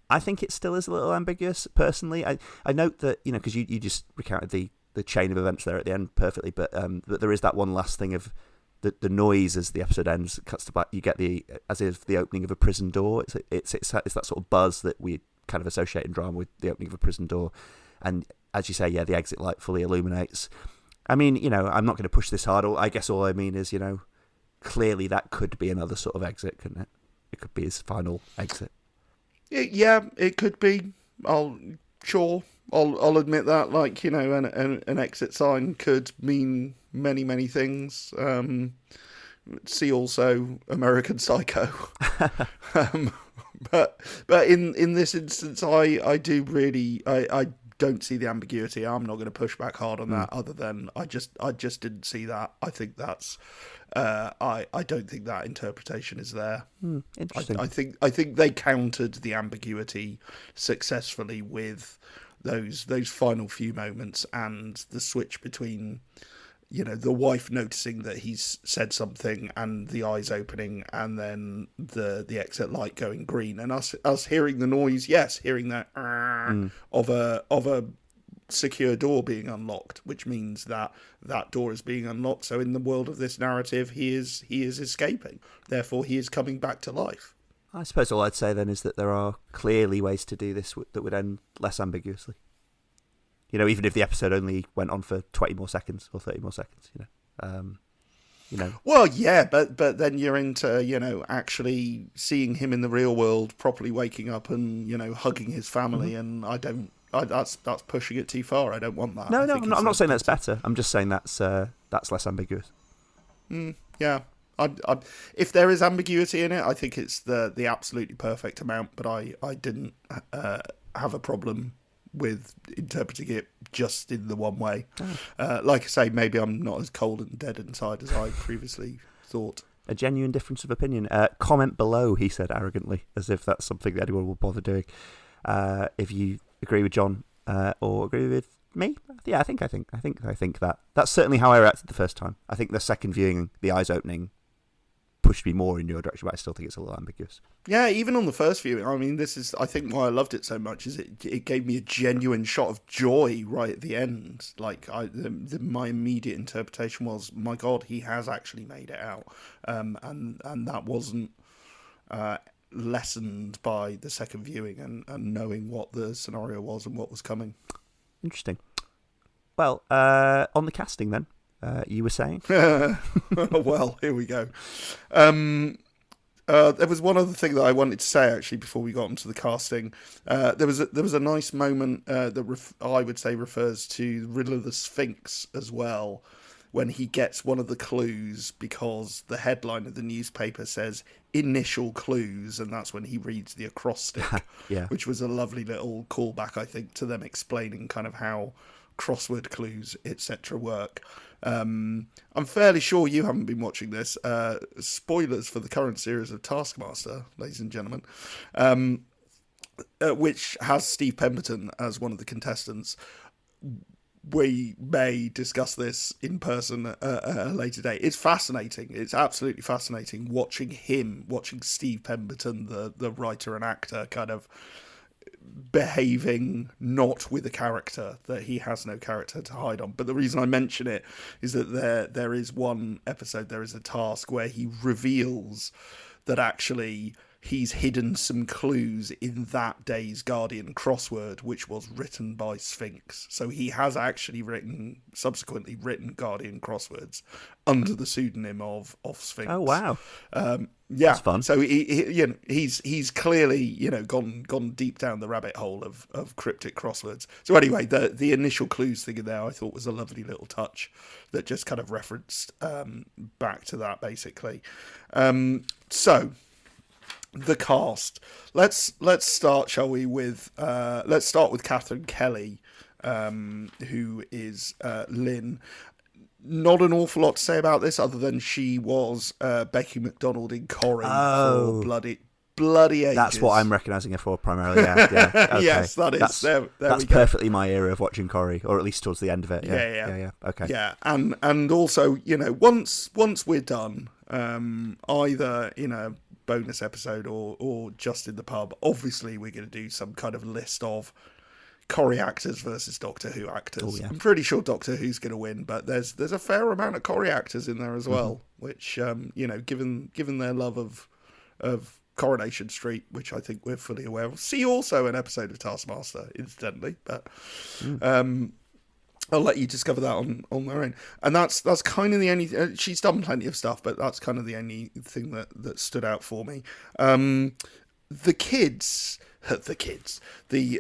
I think it still is a little ambiguous, personally. I note that because you just recounted the chain of events there at the end perfectly, but there is that one last thing of the noise as the episode ends, cuts to black. You get as if the opening of a prison door. It's that sort of buzz that we kind of associate in drama with the opening of a prison door, and as you say, yeah, the exit light fully illuminates. I mean, I'm not going to push this hard. I guess all I mean is, clearly that could be another sort of exit, couldn't it? It could be his final exit. Yeah, it could be. I'll admit that. Like, an exit sign could mean many, many things. See also American Psycho. But in this instance, I do really I don't see the ambiguity. I'm not going to push back hard on that. Other than I just didn't see that. I think that's I don't think that interpretation is there. Interesting. I think they countered the ambiguity successfully with those final few moments and the switch between the wife noticing that he's said something and the eyes opening, and then the exit light going green, and us hearing the noise, hearing that of a secure door being unlocked, which means that door is being unlocked. So in the world of this narrative, he is escaping. Therefore, he is coming back to life. I suppose all I'd say then is that there are clearly ways to do this that would end less ambiguously. Even if the episode only went on for 20 more seconds or 30 more seconds, Well, yeah, but then you're into, actually seeing him in the real world, properly waking up and, hugging his family, and that's pushing it too far. I don't want that. No, I'm not saying that's better. I'm just saying that's less ambiguous. Yeah. If there is ambiguity in it, I think it's the absolutely perfect amount, but I didn't have a problem with interpreting it just in the one way. Like I say, maybe I'm not as cold and dead inside as I previously thought. A genuine difference of opinion. Comment below, he said arrogantly, as if that's something that anyone will bother doing. If you agree with John or agree with me, yeah, I think that. That's certainly how I reacted the first time. I think the second viewing, the eyes opening, pushed me more in your direction, but I still think it's a little ambiguous. Yeah, even on the first viewing, I mean, this is, I think why I loved it so much is it gave me a genuine shot of joy right at the end. Like, my immediate interpretation was, my God, he has actually made it out. And that wasn't lessened by the second viewing and knowing what the scenario was and what was coming. Interesting. Well, on the casting then, you were saying? Well, here we go. There was one other thing that I wanted to say actually before we got into the casting. There was a nice moment that I would say refers to Riddle of the Sphinx as well, when he gets one of the clues, because the headline of the newspaper says initial clues, and that's when he reads the acrostic, yeah, which was a lovely little callback, I think, to them explaining kind of how crossword clues, etc. work. I'm fairly sure you haven't been watching this. Spoilers for the current series of Taskmaster, ladies and gentlemen, which has Steve Pemberton as one of the contestants. We may discuss this in person at a later date. It's fascinating. It's absolutely fascinating watching Steve Pemberton, the writer and actor, kind of behaving not with a character, that he has no character to hide on. But the reason I mention it is that there is one episode, there is a task where he reveals that actually he's hidden some clues in that day's Guardian crossword, which was written by Sphinx. So he has actually subsequently written Guardian crosswords under the pseudonym of Sphinx. Oh wow! Yeah, that's fun. So he's clearly gone deep down the rabbit hole of cryptic crosswords. So anyway, the initial clues thing in there I thought was a lovely little touch that just kind of referenced back to that basically. So the cast. Let's start, shall we, with let's start with Catherine Kelly, who is Lynn. Not an awful lot to say about this other than she was Becky McDonald in Corrie for bloody ages. That's what I'm recognising her for primarily. Yeah. Okay. Yes, that is. That's perfectly my era of watching Corrie, or at least towards the end of it. Yeah. Okay. Yeah, and also once we're done, either in a bonus episode or just in the pub, obviously we're going to do some kind of list of Corrie actors versus Doctor Who actors. Oh, yeah. I'm pretty sure Doctor Who's going to win, but there's a fair amount of Corrie actors in there as well, which given their love of Coronation Street, which I think we're fully aware of. See also an episode of Taskmaster, incidentally, but I'll let you discover that on their own. And that's kind of the only... she's done plenty of stuff, but that's kind of the only thing that stood out for me. The kids... the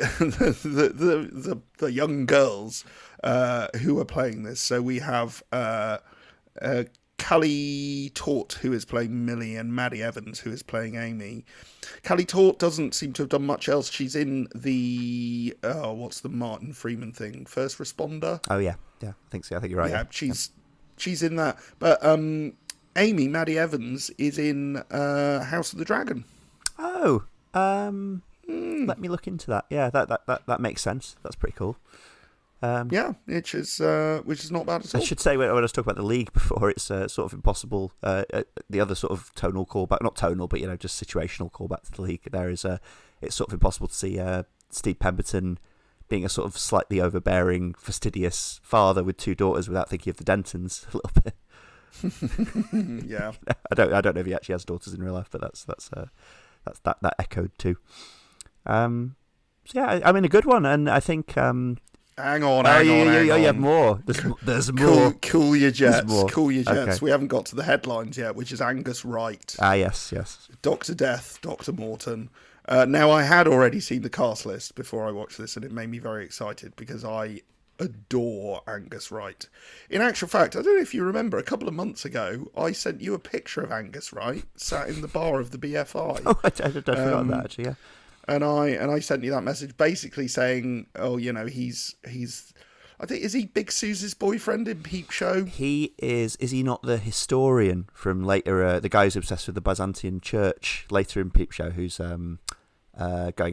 young girls who are playing this. So we have Callie Taut, who is playing Millie, and Maddie Evans, who is playing Amy. Callie Taut doesn't seem to have done much else. She's in the what's the Martin Freeman thing? First Responder. Oh yeah, I think so. I think you're right. Yeah, she's in that. But Amy, Maddie Evans, is in House of the Dragon. Oh, let me look into that. Yeah, that makes sense. That's pretty cool. Yeah, which is not bad at all. I should say when I was talking about the League before, it's sort of impossible. The other sort of tonal callback, not tonal, but just situational callback to the League. There is it's sort of impossible to see Steve Pemberton being a sort of slightly overbearing, fastidious father with two daughters without thinking of the Dentons a little bit. Yeah, I don't know if he actually has daughters in real life, but that's that echoed too. So yeah, I mean a good one, and I think. Hang on. You have more. There's more. Cool your jets. Okay. We haven't got to the headlines yet, which is Angus Wright. Yes. Dr. Death, Dr. Morton. Now, I had already seen the cast list before I watched this, and it made me very excited because I adore Angus Wright. In actual fact, I don't know if you remember, a couple of months ago, I sent you a picture of Angus Wright sat in the bar of the BFI. Oh, I forgot that, actually, yeah. And I sent you that message basically saying, he's I think, is he Big Susie's boyfriend in Peep Show? He is he not the historian from later, the guy who's obsessed with the Byzantine church later in Peep Show, who's going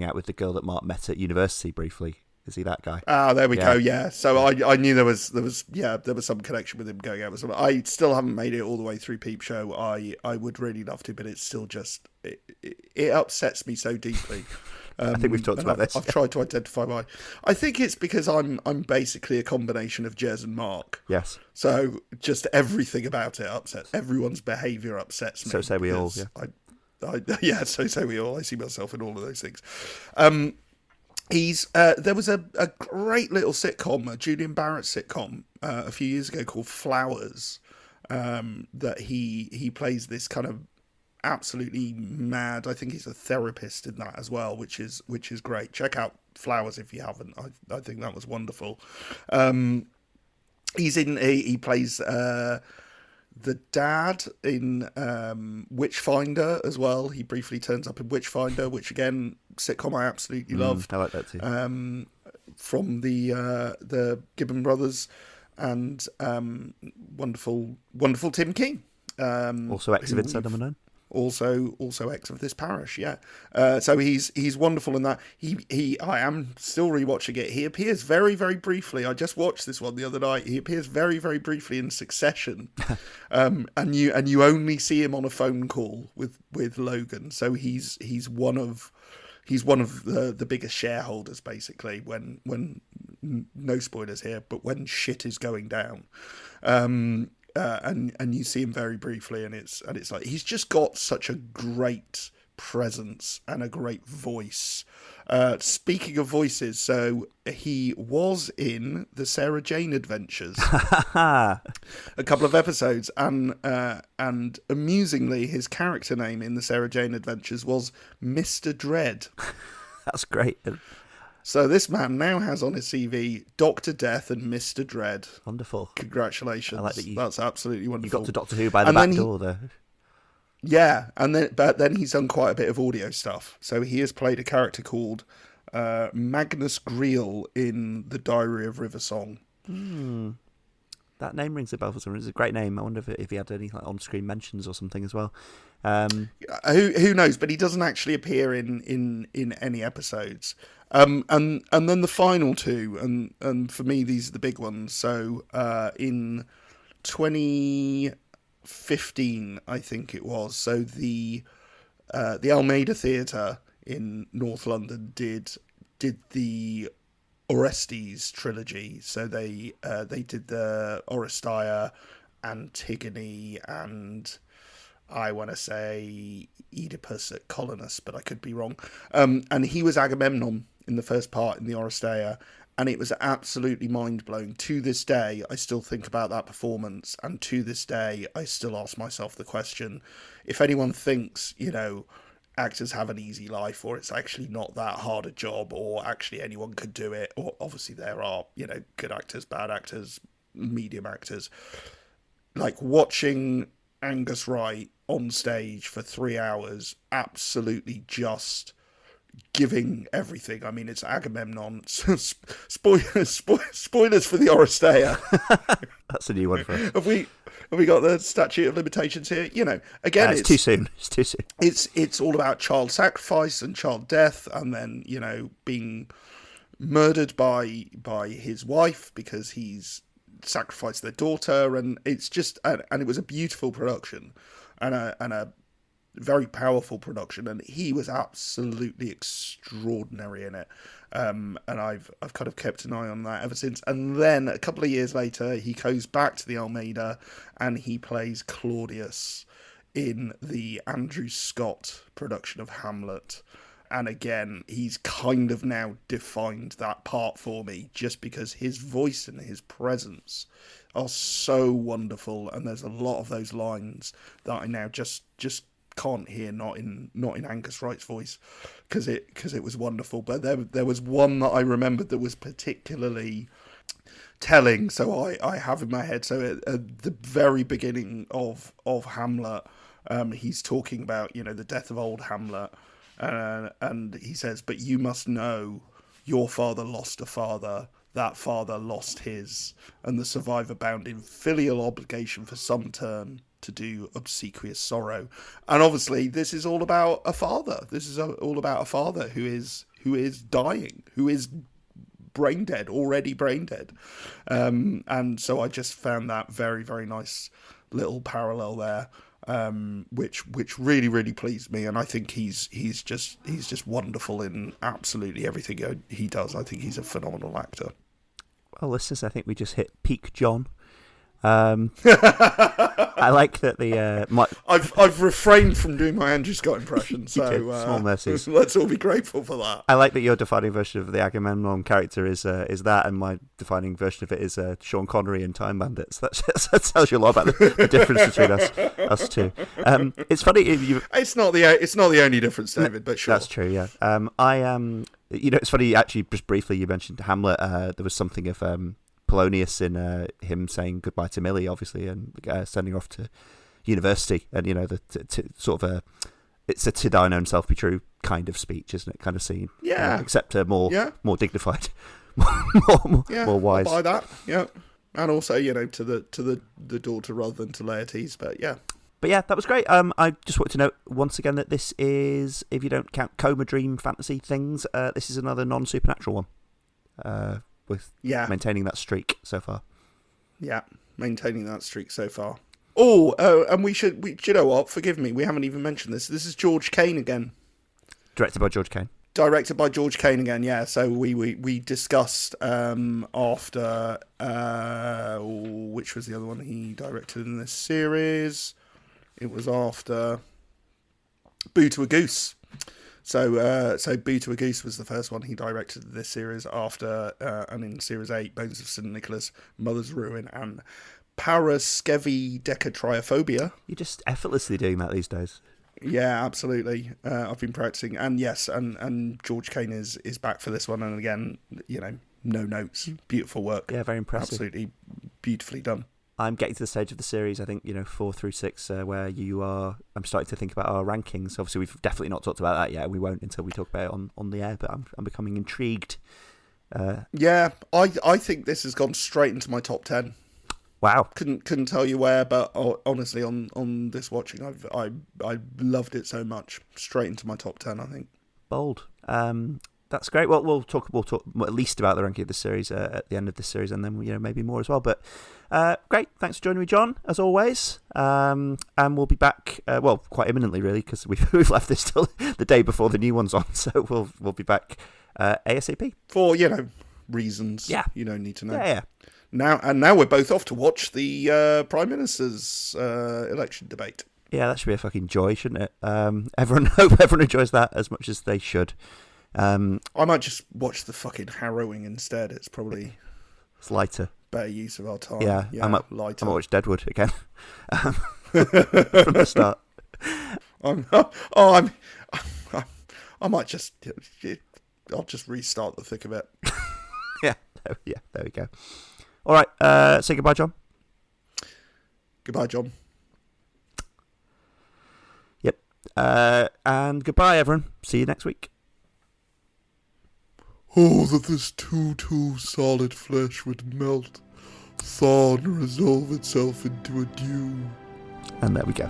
out with the girl that Mark met at university briefly? Is he that guy? Ah, there we go. Yeah. So I knew there was some connection with him going out with someone. I still haven't made it all the way through Peep Show. I would really love to, but it's still just it upsets me so deeply. I think we've talked about this. I've tried to identify why. I think it's because I'm basically a combination of Jez and Mark. Yes. So just everything about it upsets. Everyone's behaviour upsets me. So say we all. Yeah. So say we all. I see myself in all of those things. There was a great little sitcom, a Julian Barrett sitcom, a few years ago called Flowers, that he plays this kind of absolutely mad. I think he's a therapist in that as well, which is great. Check out Flowers if you haven't. I think that was wonderful. He plays the dad in Witchfinder as well. He briefly turns up in Witchfinder, which again, sitcom I absolutely loved. I like that too. From the Gibbon brothers and wonderful Tim King. Also ex of Inside Number 9. Also ex of this parish, yeah. So he's wonderful in that. I am still rewatching it. He appears very, very briefly. I just watched this one the other night. He appears very, very briefly in Succession, and you only see him on a phone call with Logan. So he's one of the biggest shareholders basically. When no spoilers here, but when shit is going down. And you see him very briefly, and it's like he's just got such a great presence and a great voice. Speaking of voices, so he was in the Sarah Jane Adventures, a couple of episodes, and amusingly, his character name in the Sarah Jane Adventures was Mr. Dread. That's great. So this man now has on his CV Dr. Death and Mr. Dread. Wonderful. Congratulations. I like that That's absolutely wonderful. You got to Doctor Who by the back door there. Yeah, but then he's done quite a bit of audio stuff. So he has played a character called Magnus Greel in The Diary of River Song. That name rings a bell for some reason. It's a great name. I wonder if he had any on-screen mentions or something as well. Who knows? But he doesn't actually appear in any episodes. And then the final two, and for me these are the big ones. So in 2015, I think it was. So the Almeida Theatre in North London did the Orestes trilogy. So they did the Oresteia, Antigone, and I want to say Oedipus at Colonus, but I could be wrong. And he was Agamemnon in the first part in the Oresteia, and it was absolutely mind-blowing. To this day, I still think about that performance, and to this day, I still ask myself the question, if anyone thinks, actors have an easy life, or it's actually not that hard a job, or actually anyone could do it, or obviously there are, good actors, bad actors, medium actors, like watching Angus Wright on stage for 3 hours, absolutely just giving everything. I mean, it's Agamemnon. Spoilers for the Oresteia. That's a new one for us. Have we got the statute of limitations here? Again, it's too soon. It's too soon. It's all about child sacrifice and child death, and then being murdered by his wife because he's sacrificed their daughter, and it's just and it was a beautiful production and a very powerful production, and he was absolutely extraordinary in it. And I've kind of kept an eye on that ever since. And then a couple of years later, he goes back to the Almeida and he plays Claudius in the Andrew Scott production of Hamlet. And again, he's kind of now defined that part for me, just because his voice and his presence are so wonderful, and there's a lot of those lines that I now just can't hear not in Angus Wright's voice, because it was wonderful. But there was one that I remembered that was particularly telling, so I have in my head. So at the very beginning of Hamlet, he's talking about the death of old Hamlet. And he says, "But you must know, your father lost a father, that father lost his, and the survivor bound in filial obligation for some term to do obsequious sorrow." And obviously, this is all about a father. This is all about a father who is dying, who is already brain dead. And so I just found that very, very nice little parallel there. Which really, really pleased me, and I think he's just wonderful in absolutely everything he does. I think he's a phenomenal actor. Well, listeners, I think we just hit peak John. I like that I've refrained from doing my Andrew Scott impression, so small mercies. Let's all be grateful for that. I like that your defining version of the Agamemnon character is that, and my defining version of it is Sean Connery in Time Bandits. That tells you a lot about the difference between us two. It's funny. It's not the only difference, David, but sure. That's true. Yeah. It's funny. Actually, just briefly, you mentioned Hamlet. There was something of Polonius in him saying goodbye to Millie, obviously, and sending her off to university, and sort of it's a to thine own self be true kind of speech, isn't it? Kind of scene, except more dignified, more wise. I'll buy that, yeah, and also to the daughter rather than to Laertes, but yeah. But yeah, that was great. I just wanted to note once again that this is, if you don't count coma, dream, fantasy things, this is another non-supernatural one. With maintaining that streak so far. Yeah, maintaining that streak so far. And we do you know what? Forgive me, we haven't even mentioned this. This is George Kane again. Directed by George Kane, yeah. So we discussed after which was the other one he directed in this series. It was after Boo to a Goose. So Boo to a Goose was the first one he directed this series after, and in Series 8, Bones of St. Nicholas, Mother's Ruin, and Paraskevi-Decatriophobia. You're just effortlessly doing that these days. Yeah, absolutely. I've been practicing. And yes, and George Kane is back for this one. And again, no notes. Beautiful work. Yeah, very impressive. Absolutely beautifully done. I'm getting to the stage of the series, I think, 4 through 6, where I'm starting to think about our rankings. Obviously, we've definitely not talked about that yet. We won't until we talk about it on the air, but I'm becoming intrigued. Yeah, I think this has gone straight into my top 10. Wow. Couldn't tell you where, but honestly, on this watching, I loved it so much. Straight into my top 10, I think. Bold. That's great. Well, we'll talk at least about the ranking of the series at the end of this series, and then maybe more as well. But great, thanks for joining me, John, as always. And we'll be back. Quite imminently, really, because we've left this till the day before the new one's on. So we'll be back ASAP for reasons. Yeah, you don't need to know. Yeah. Now we're both off to watch the Prime Minister's election debate. Yeah, that should be a fucking joy, shouldn't it? Hope everyone enjoys that as much as they should. I might just watch the fucking harrowing instead. It's lighter. Better use of our time. Yeah, lighter. I might watch Deadwood again from the start. I'll just restart the thick of it. Yeah, there we go. All right, say goodbye, John. Goodbye, John. Yep, and goodbye, everyone. See you next week. Oh, that this too solid flesh would melt, thaw and resolve itself into a dew. And there we go.